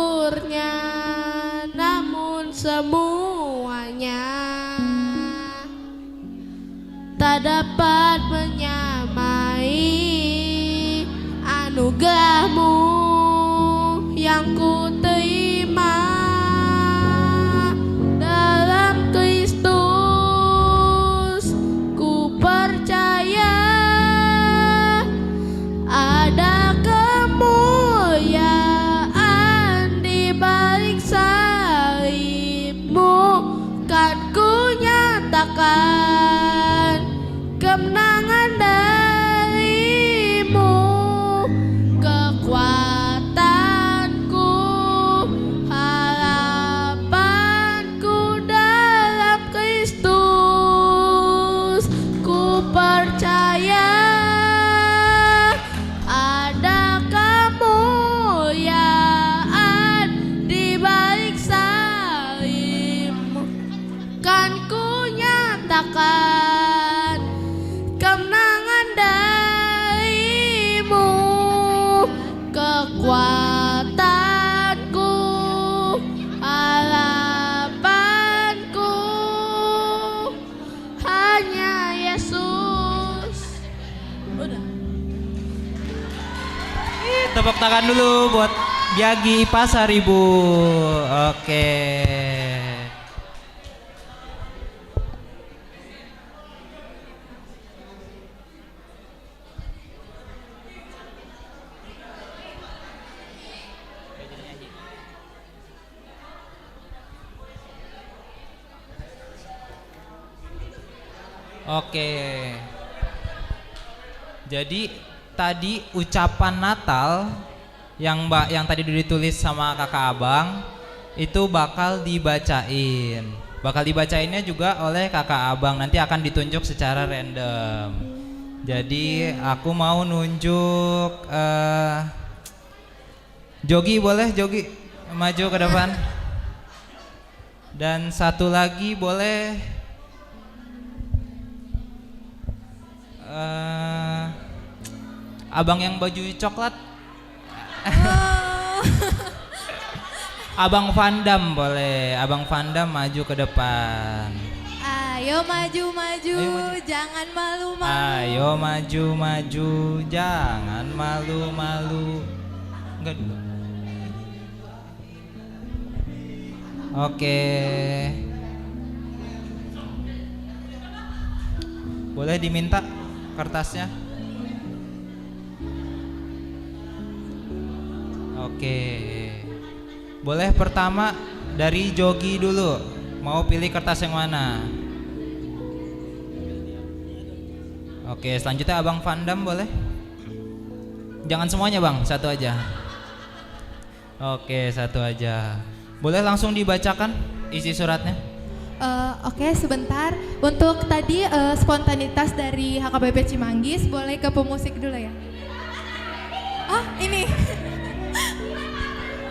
namun semuanya tak dapat menyamai anugerah-Mu yang ku terima. Dalam Kristus ku percaya ada kemuliaan di balik salib-Mu, kan ku nyatakan kemenangan tepuk tangan dulu buat Biagi Pasar Ibu. Oke. Oke. Jadi tadi ucapan Natal yang tadi udah ditulis sama kakak abang itu bakal dibacain. Bakal dibacainnya juga oleh kakak abang, nanti akan ditunjuk secara random. Jadi aku mau nunjuk Jogi, boleh Jogi maju ke depan. Dan satu lagi boleh abang yang baju coklat. Abang Vandam boleh, Abang Vandam maju ke depan. Ayo maju-maju, jangan malu-malu. Ayo maju-maju, jangan malu-malu. Enggak dulu. Oke. Boleh diminta kertasnya? Oke. Boleh pertama dari Jogi dulu. Mau pilih kertas yang mana? Oke, selanjutnya Abang Vandam boleh? Jangan semuanya Bang, satu aja. Oke, satu aja. Boleh langsung dibacakan isi suratnya? Oke, sebentar. Untuk tadi spontanitas dari HKBP Cimanggis, boleh ke pemusik dulu ya? Oh, ini.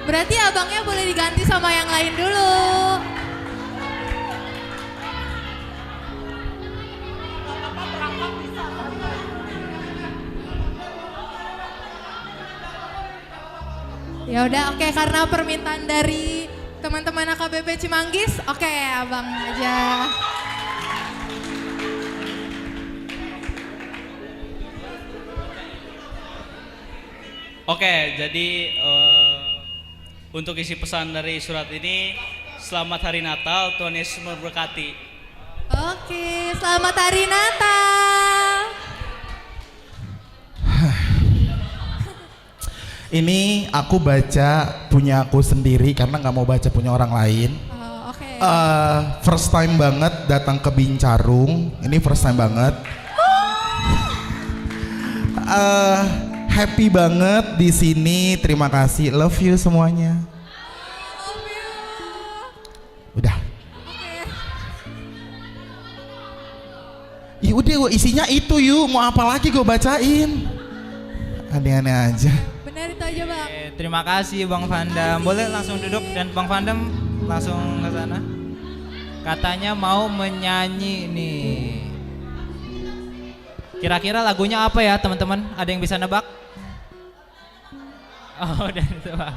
Berarti abangnya boleh diganti sama yang lain dulu. Ya udah, oke, karena permintaan dari teman-teman AKBP Cimanggis, oke, abang aja. Oke, jadi untuk isi pesan dari surat ini, selamat hari Natal, Tuhan Yesus memberkati. Oke, selamat hari Natal. Ini aku baca punya aku sendiri karena nggak mau baca punya orang lain. Oke. First time banget datang ke Bincarung. Ini first time banget. Happy banget di sini. Terima kasih. Love you semuanya. Udah. Ya udah, isinya itu yuk. Mau apa lagi gue bacain? Aneh-aneh aja. Benar itu aja Bang. Terima kasih Bang Vandam. Boleh langsung duduk dan Bang Vandam langsung ke sana. Katanya mau menyanyi nih. Kira-kira lagunya apa ya teman-teman? Ada yang bisa nebak? Oh, udah ditebak.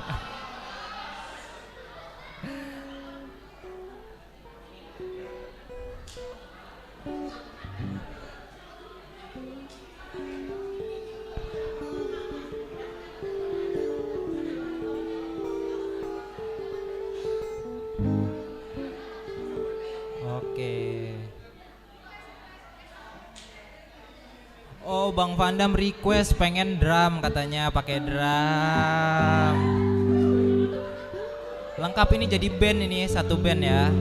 Oke. Oh, Bang Vandam request pengen drum katanya, pakai drum. Lengkap ini jadi band ini, satu band ya.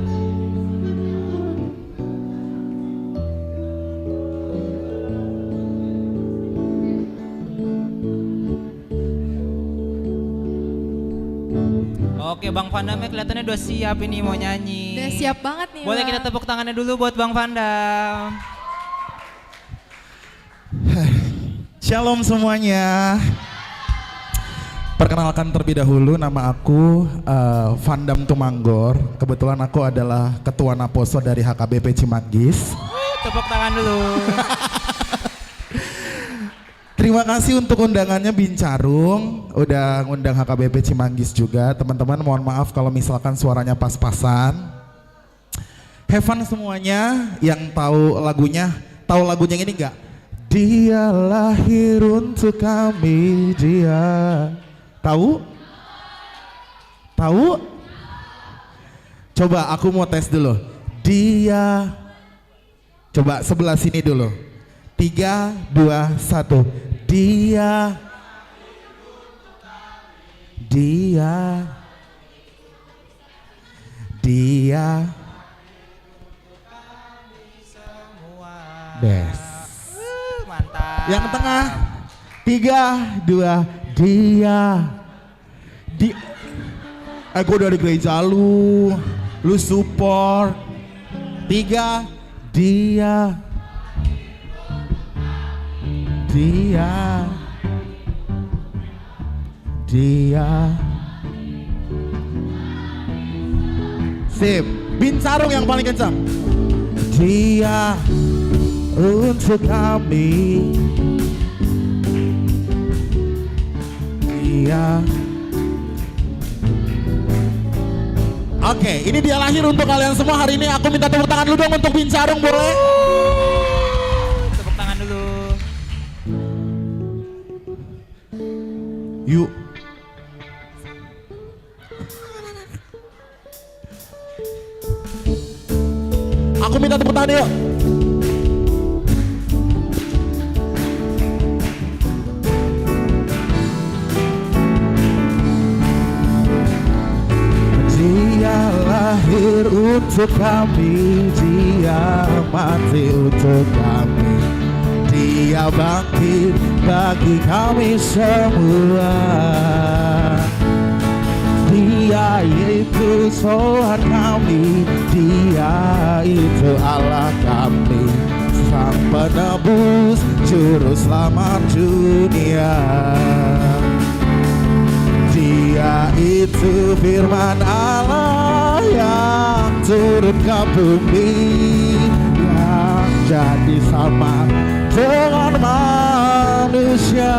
Oke, Bang Vandamnya kelihatannya udah siap ini mau nyanyi. Udah siap banget nih. Boleh Bang. kita tepuk tangannya dulu buat Bang Vandam. Shalom semuanya. Perkenalkan terlebih dahulu, nama aku Vandam Tumanggor. Kebetulan aku adalah Ketua Naposo dari HKBP Cimanggis. Tepuk tangan dulu. Terima kasih untuk undangannya Bincarung, udah ngundang HKBP Cimanggis juga. Teman-teman mohon maaf kalau misalkan suaranya pas-pasan. Have fun semuanya yang tahu lagunya yang ini enggak? Dia lahir untuk kami, dia. Tahu? Tahu? Coba aku mau tes dulu. Dia. Coba sebelah sini dulu. 3, 2, 1. Dia. Dia. Dia. Best. Mantap. Yang tengah. 3, 2. Dia. Gue dari gereja lu support. 3. Dia. Dia. Sip. Bincarung yang paling kencang. Dia untuk kami. Dia. Oke, ini dia lahir untuk kalian semua hari ini. Aku minta tepuk tangan dulu dong untuk Bincarung, boleh? Tepuk tangan dulu. Yuk. Aku minta tepuk tangan yuk. Dia lahir untuk kami, dia mati untuk kami, dia bangkit bagi kami semua. Dia itu Tuhan kami, dia itu Allah kami, sang penebus juru selamat dunia. Dia itu firman Allah yang turun ke bumi, yang jadi sama dengan manusia.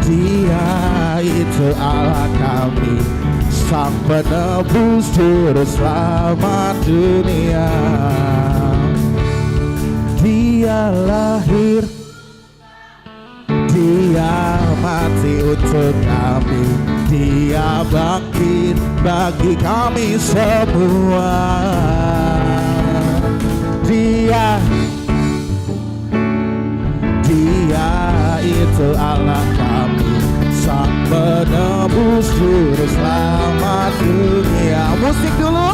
Dia itu Allah kami, sang penebus juru selamat dunia. Dia lahir, dia mati untuk kami, dia bangkit bagi kami semua. Dia itu Allah kami, sang penebus juru selamat dunia. Musik dulu.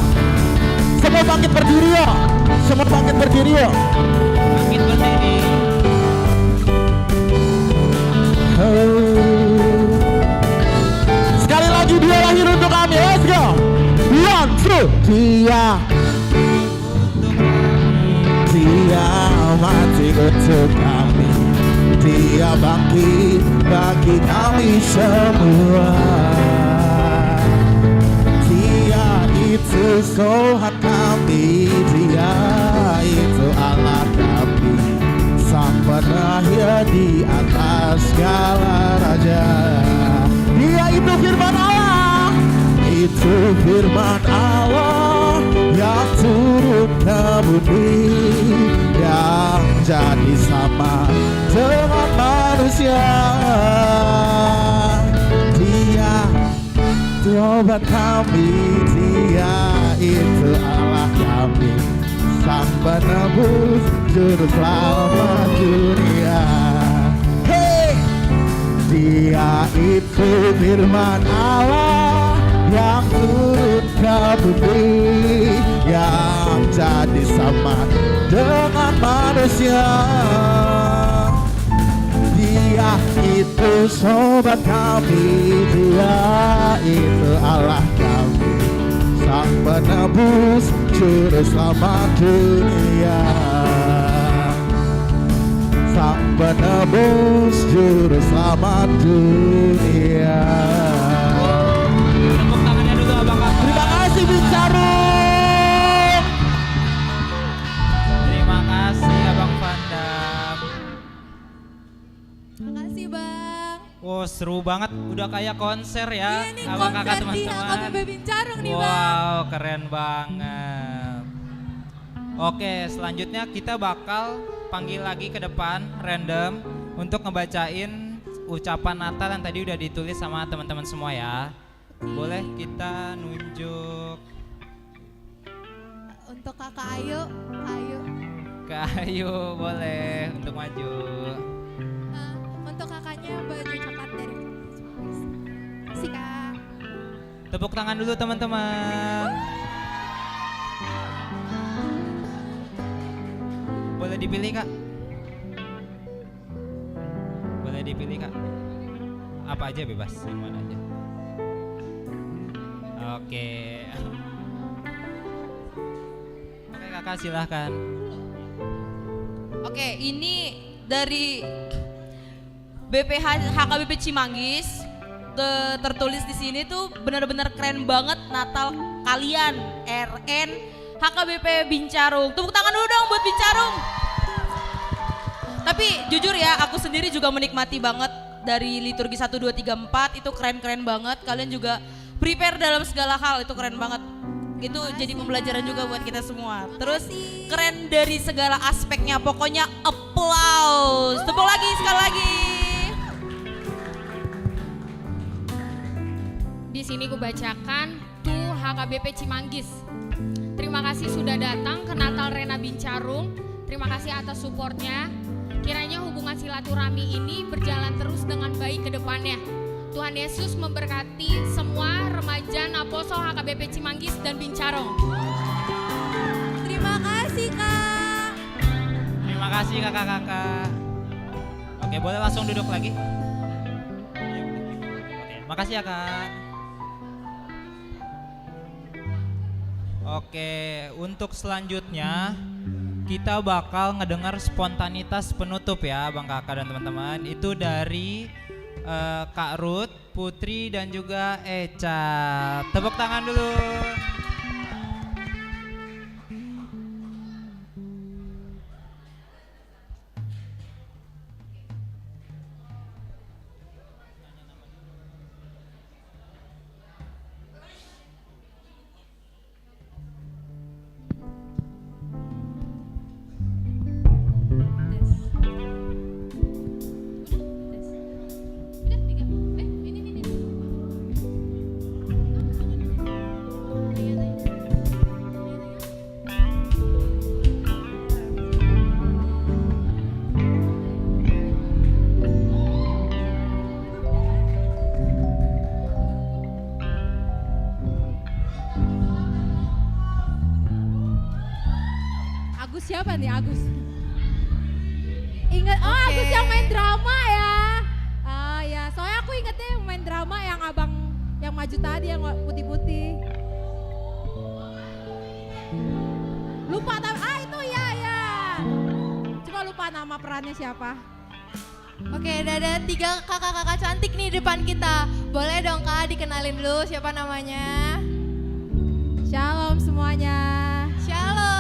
Semua bangkit berdiri ya. Semua bangkit berdiri ya. Bangkit berdiri. Sekali lagi dia lahir untuk kami. Let's go. 1, 2. Dia mati untuk kami, dia bangkit bagi kami semua. Dia itu Tuhan kami, dia itu Allah kami, sang penahir di atas segala raja. Dia itu firman Allah, itu firman Allah yang turun ke bumi, yang jadi sama dengan manusia. Dia itu obat kami, dia itu Allah kami, sang penebus juru selamat dunia. Hey! Dia itu firman Allah yang turun ke bumi, yang jadi sama dengan manusia. Dia itu sobat kami, dia itu Allah kami, sang penebus juru selamat dunia, sang penebus juru selamat dunia. Tepuk tangannya dulu abang-abang. Terima kasih Bincarung. Terima kasih Abang Vandam. Makasih Bang. Wow, seru banget, udah kayak konser ya. Iya nih, Abang kakak konser di teman-teman. HKBP Bincarung nih Bang. Wow, keren banget. Oke, selanjutnya kita bakal panggil lagi ke depan random untuk ngebacain ucapan Natal yang tadi udah ditulis sama teman-teman semua ya. Boleh kita nunjuk Untuk kakak Ayu, ke Ayu, boleh untuk maju. Untuk kakaknya baju coklat dari Cimanggis. Kasih kak. Tepuk tangan dulu teman-teman. Boleh dipilih kak? Boleh dipilih kak? Apa aja bebas, yang mana aja. Oke. Oke kakak silahkan. Oke, ini dari BPH HKBP Cimanggis. Tertulis di sini tuh benar-benar keren banget Natal kalian RN HKBP Bincarung. Tepuk tangan dulu dong buat Bincarung. Tapi jujur ya, aku sendiri juga menikmati banget dari liturgi 1 2 3 4 itu keren-keren banget. Kalian juga prepare dalam segala hal, itu keren banget. Itu jadi pembelajaran juga buat kita semua. Terus keren dari segala aspeknya, pokoknya applause. Tepuk lagi sekali lagi. Di sini kubacakan tuh HKBP Cimanggis. Terima kasih sudah datang ke Natal Rena Bincarung. Terima kasih atas supportnya. Kiranya hubungan silaturahmi ini berjalan terus dengan baik ke depannya. Tuhan Yesus memberkati semua remaja Naposo HKBP Cimanggis dan Bincarung. Terima kasih kak. Terima kasih kakak-kakak. Oke, boleh langsung duduk lagi. Oke, makasih ya kak. Oke, untuk selanjutnya kita bakal ngedengar spontanitas penutup ya Bang Kakak dan teman-teman. Itu dari Kak Ruth, Putri dan juga Eca. Tepuk tangan dulu. Agus siapa nih Agus? Ingat, oh Agus yang main drama ya. Ah ya, soalnya aku ingetnya yang main drama yang abang yang maju tadi yang putih-putih. Lupa itu ya. Coba lupa nama perannya siapa. Oke, ada 3 kakak-kakak cantik nih depan kita. Boleh dong kak dikenalin dulu siapa namanya? Shalom semuanya. Shalom.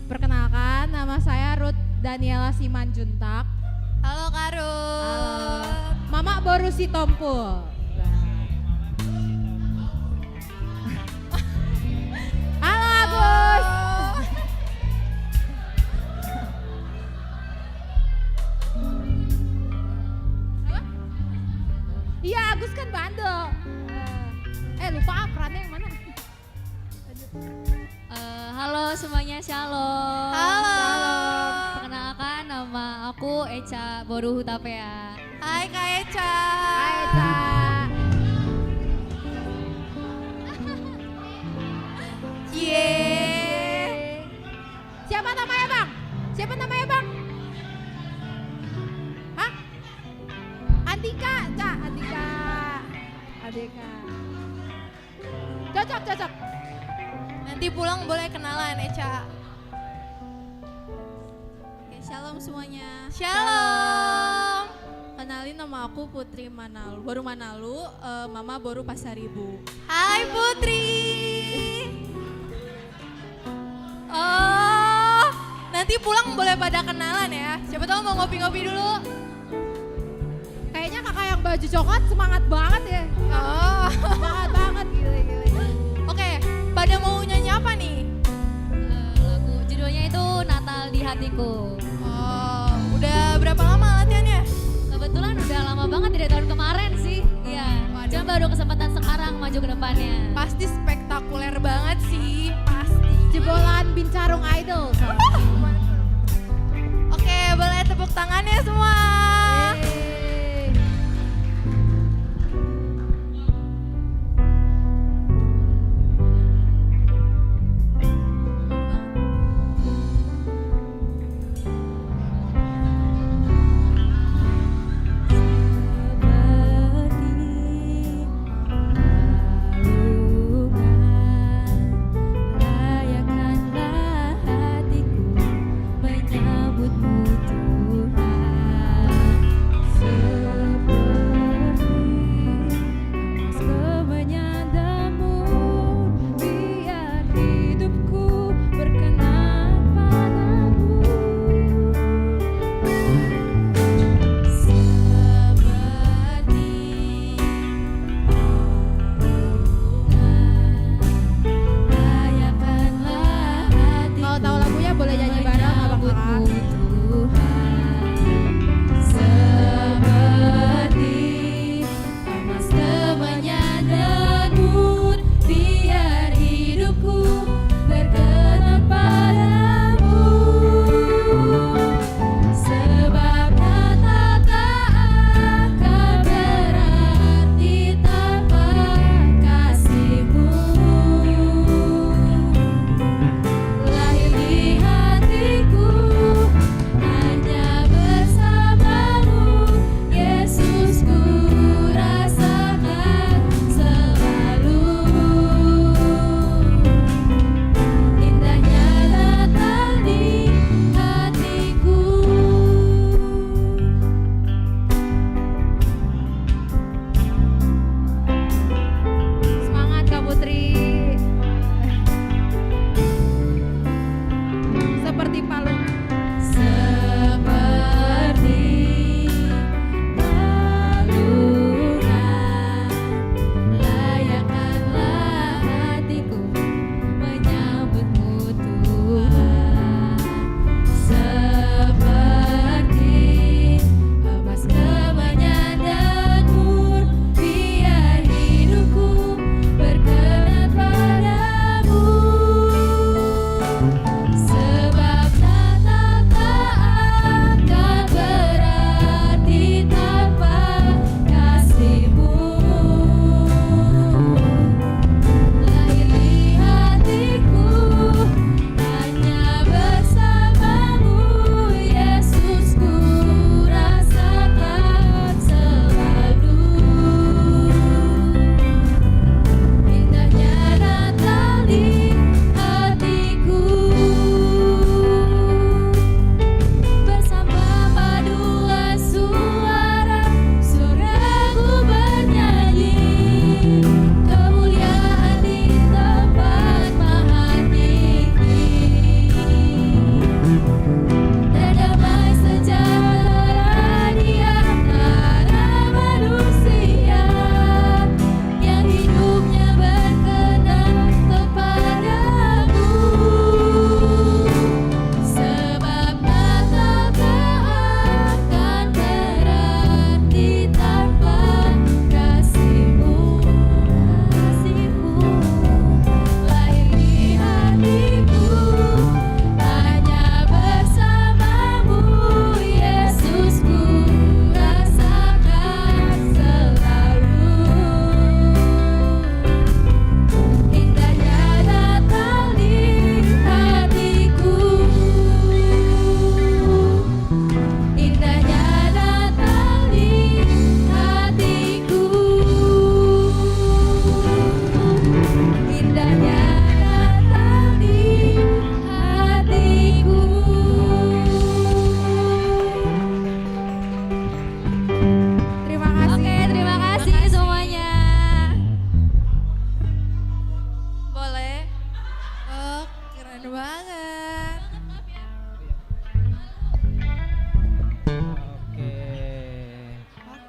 Perkenalkan, nama saya Ruth Daniela Simanjuntak. Halo Kak Ruth. Mama Boru Sitompul. Halo Agus. Iya Agus kan bandel. Lupa perannya yang mana? Halo semuanya, shalom. Halo. Perkenalkan nama aku Eca Boru Hutapea. Hai Kak Eca. Hai Eca. Cie. Siapa namanya bang? Siapa namanya bang? Hah? Andika, Cak, Andika. Cocok. Nanti pulang boleh kenalan Eca. Oke, shalom semuanya. Shalom. Kenalin nama aku Putri Manalu. Boru Manalu, Mama Boru Pasaribu. Hai Putri. Oh, nanti pulang boleh pada kenalan ya. Siapa tahu mau ngopi-ngopi dulu. Kayaknya kakak yang baju coklat semangat banget ya. Oh, semangat banget, gila. Oke, pada mau nyanyi apa nih? hatiku. Oh, udah berapa lama latihannya? Kebetulan udah lama banget dari tahun kemarin sih. Iya. Cuma baru kesempatan sekarang maju ke depannya. Pasti spektakuler banget sih, pasti. Jebolan Bincarung Idol. Oke, boleh tepuk tangannya semua. Layakanlah hatiku menyambutmu Tuhan.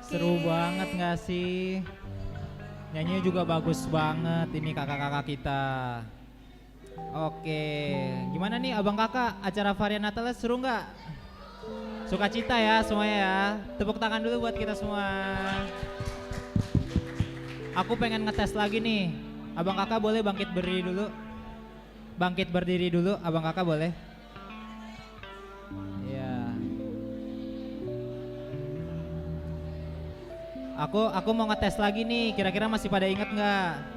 Seru banget gak sih? Nyanyinya juga bagus banget ini kakak-kakak kita. Oke, gimana nih abang kakak, acara varian Natalnya seru nggak? Sukacita ya semuanya ya. Tepuk tangan dulu buat kita semua. Aku pengen ngetes lagi nih. Abang kakak boleh bangkit berdiri dulu? Bangkit berdiri dulu, abang kakak boleh? Iya. Aku mau ngetes lagi nih, kira-kira masih pada inget nggak?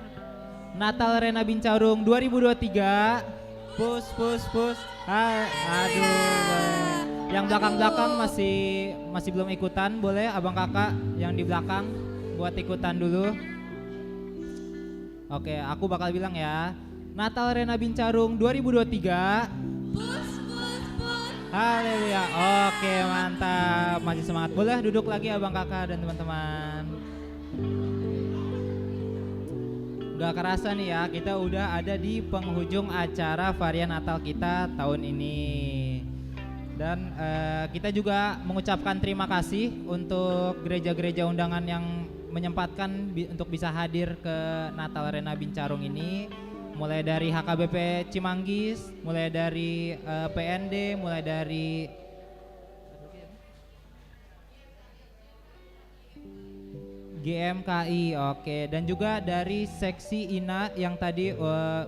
Natal Rena Bincarung 2023. Push. Aduh. Yang belakang-belakang masih belum ikutan, boleh abang kakak yang di belakang buat ikutan dulu. Oke, aku bakal bilang ya. Natal Rena Bincarung 2023. Haleluya. Oke, mantap. Masih semangat. Boleh duduk lagi abang kakak dan teman-teman. Gak kerasa nih ya, kita udah ada di penghujung acara varian Natal kita tahun ini. Dan kita juga mengucapkan terima kasih untuk gereja-gereja undangan yang menyempatkan untuk bisa hadir ke Natal Rena Bincarung ini. Mulai dari HKBP Cimanggis, mulai dari PND, mulai dari GMKI, oke, dan juga dari seksi INA yang tadi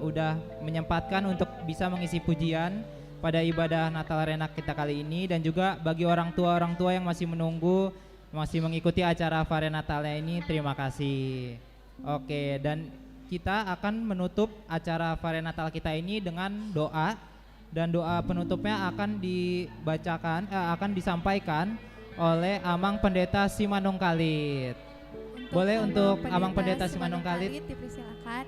udah menyempatkan untuk bisa mengisi pujian pada ibadah Natal Rena kita kali ini, dan juga bagi orang tua yang masih menunggu, masih mengikuti acara varian Natalnya ini, terima kasih. Oke, dan kita akan menutup acara varian Natal kita ini dengan doa, dan doa penutupnya akan disampaikan oleh Amang Pendeta Simanung Kalit. Boleh untuk Amang Pendeta Simanung Kalit dipersilakan.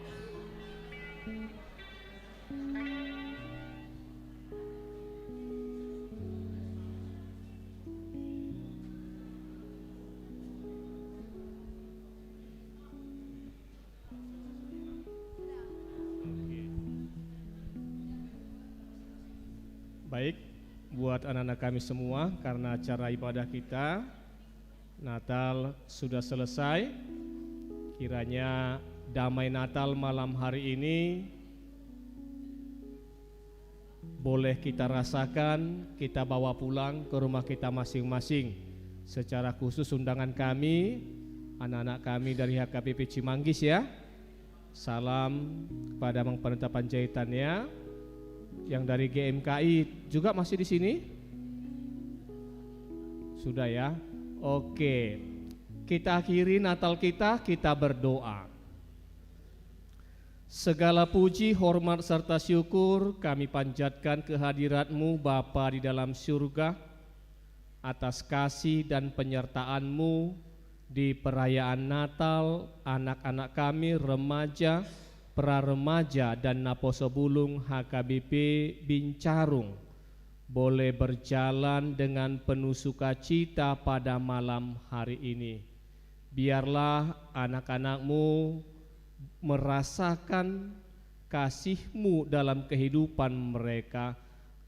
Baik, buat anak-anak kami semua, karena acara ibadah kita Natal sudah selesai. Kiranya damai Natal malam hari ini boleh kita rasakan, kita bawa pulang ke rumah kita masing-masing. Secara khusus undangan kami, anak-anak kami dari HKBP Cimanggis ya. Salam kepada Mang Pendeta Panjaitannya. Yang dari GMKI juga masih di sini? Sudah ya. Oke, kita akhiri Natal kita berdoa. Segala puji, hormat serta syukur kami panjatkan kehadirat-Mu Bapa di dalam surga atas kasih dan penyertaan-Mu di perayaan Natal anak-anak kami remaja, pra-remaja dan Naposo Bulung HKBP Bincarung boleh berjalan dengan penuh sukacita pada malam hari ini. Biarlah anak-anak-Mu merasakan kasih-Mu dalam kehidupan mereka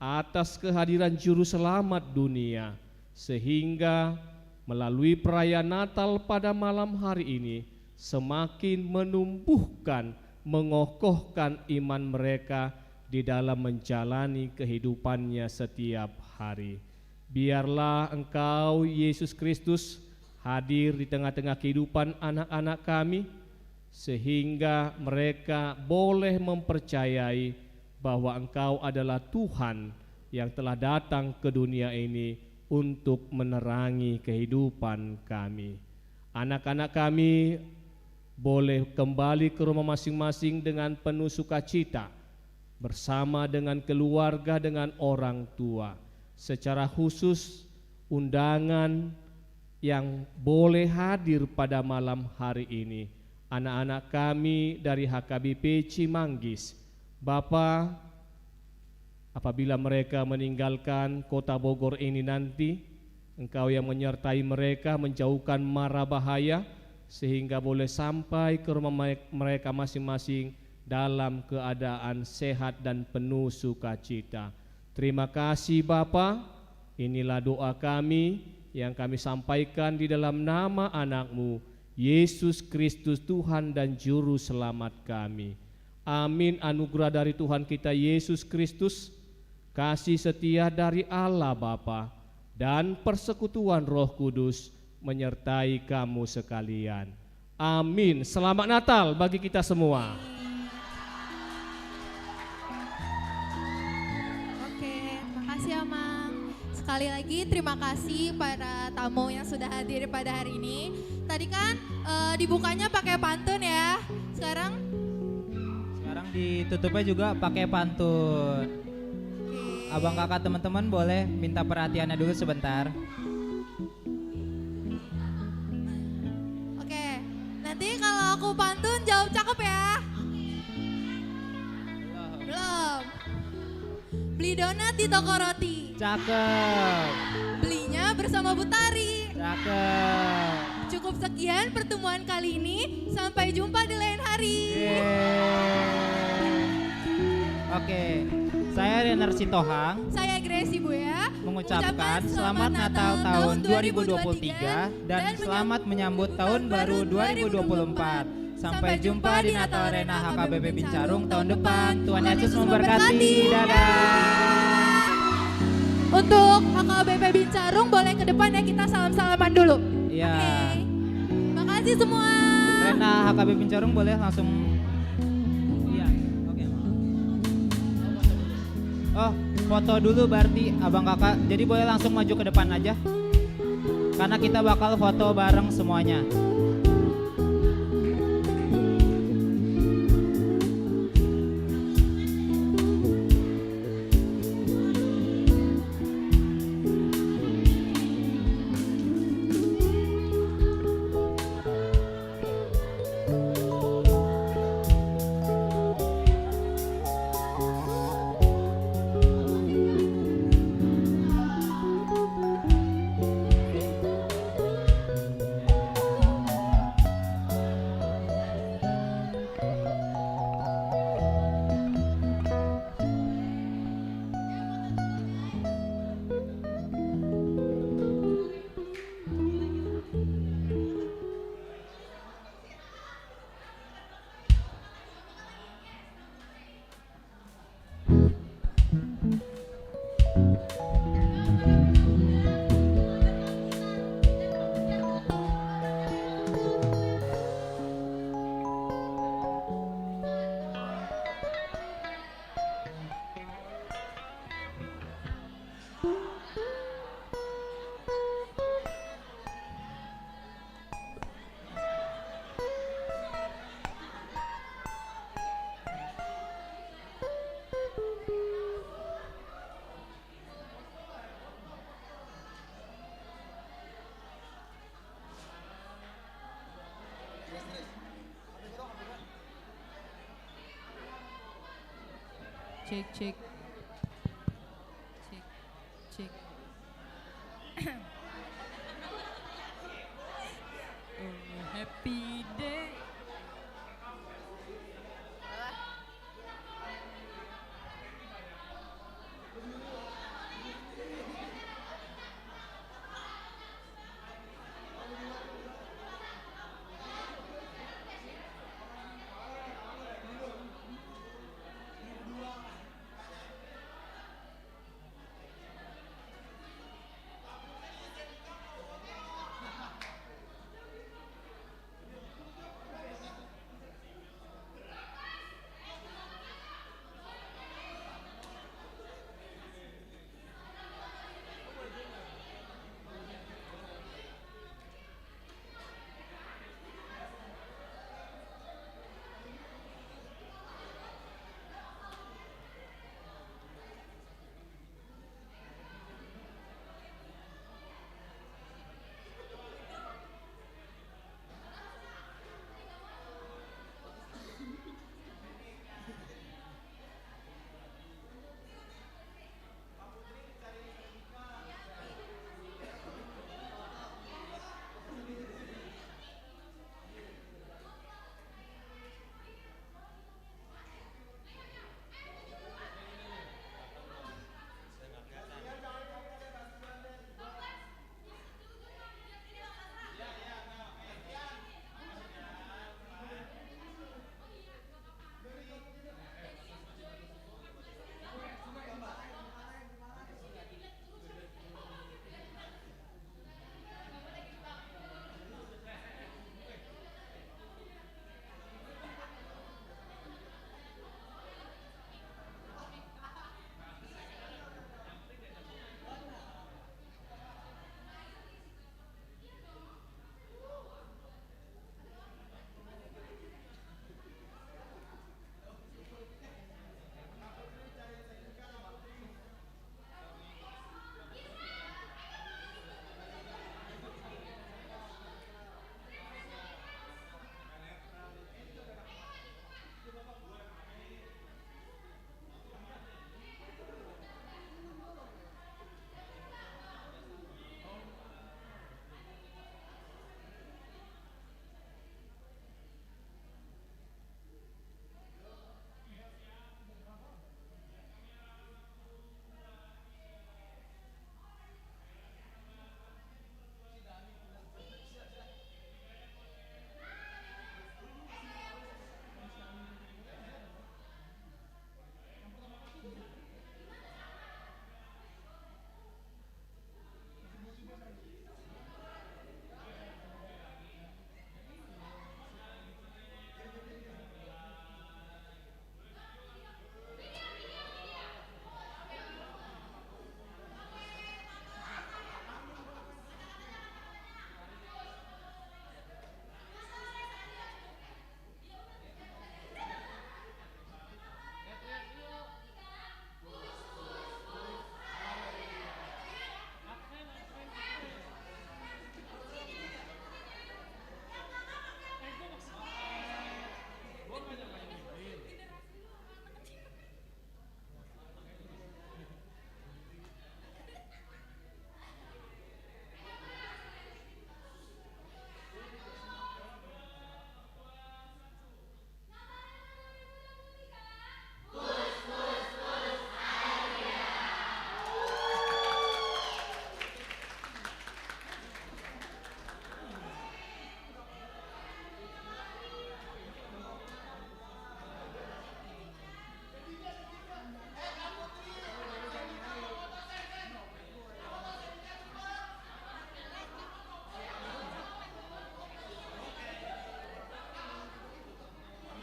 atas kehadiran Juru Selamat dunia, sehingga melalui perayaan Natal pada malam hari ini semakin menumbuhkan, mengokohkan iman mereka di dalam menjalani kehidupannya setiap hari. Biarlah Engkau Yesus Kristus hadir di tengah-tengah kehidupan anak-anak kami, sehingga mereka boleh mempercayai bahwa Engkau adalah Tuhan yang telah datang ke dunia ini untuk menerangi kehidupan kami. Anak-anak kami boleh kembali ke rumah masing-masing dengan penuh sukacita, bersama dengan keluarga, dengan orang tua. Secara khusus undangan yang boleh hadir pada malam hari ini, anak-anak kami dari HKBP Cimanggis. Bapa, apabila mereka meninggalkan kota Bogor ini nanti, Engkau yang menyertai mereka, menjauhkan mara bahaya, sehingga boleh sampai ke rumah mereka masing-masing dalam keadaan sehat dan penuh sukacita. Terima kasih Bapa. Inilah doa kami yang kami sampaikan di dalam nama anak-Mu, Yesus Kristus Tuhan dan Juru Selamat kami. Amin. Anugerah dari Tuhan kita Yesus Kristus, kasih setia dari Allah Bapa, dan persekutuan Roh Kudus menyertai kamu sekalian. Amin. Selamat Natal bagi kita semua. Oke, makasih Amang. Sekali lagi terima kasih para tamu yang sudah hadir pada hari ini. Tadi kan dibukanya pakai pantun ya. Sekarang ditutupnya juga pakai pantun. Abang kakak teman-teman boleh minta perhatiannya dulu sebentar. oke, nanti kalau aku pantun jawab cakep ya. Belum. Beli donat di toko roti. Cakep. Belinya bersama Bu Tari. Cakep. Cukup sekian pertemuan kali ini. Sampai jumpa di lain hari. Oke, saya Renner Sitohang Saya Gracie Bu ya. mengucapkan selamat Natal tahun 2023 dan selamat menyambut tahun baru 2024. Sampai jumpa di Natal Arena HKBP Bincarung tahun depan. Tuhan Yesus memberkati. Dadah. Untuk HKBP Bincarung boleh ke depan ya, kita salam-salaman dulu. Iya. Makasih semua. Arena HKBP Bincarung boleh langsung. Iya. Oke. Oh, foto dulu berarti abang kakak. Jadi boleh langsung maju ke depan aja. Karena kita bakal foto bareng semuanya. Cek.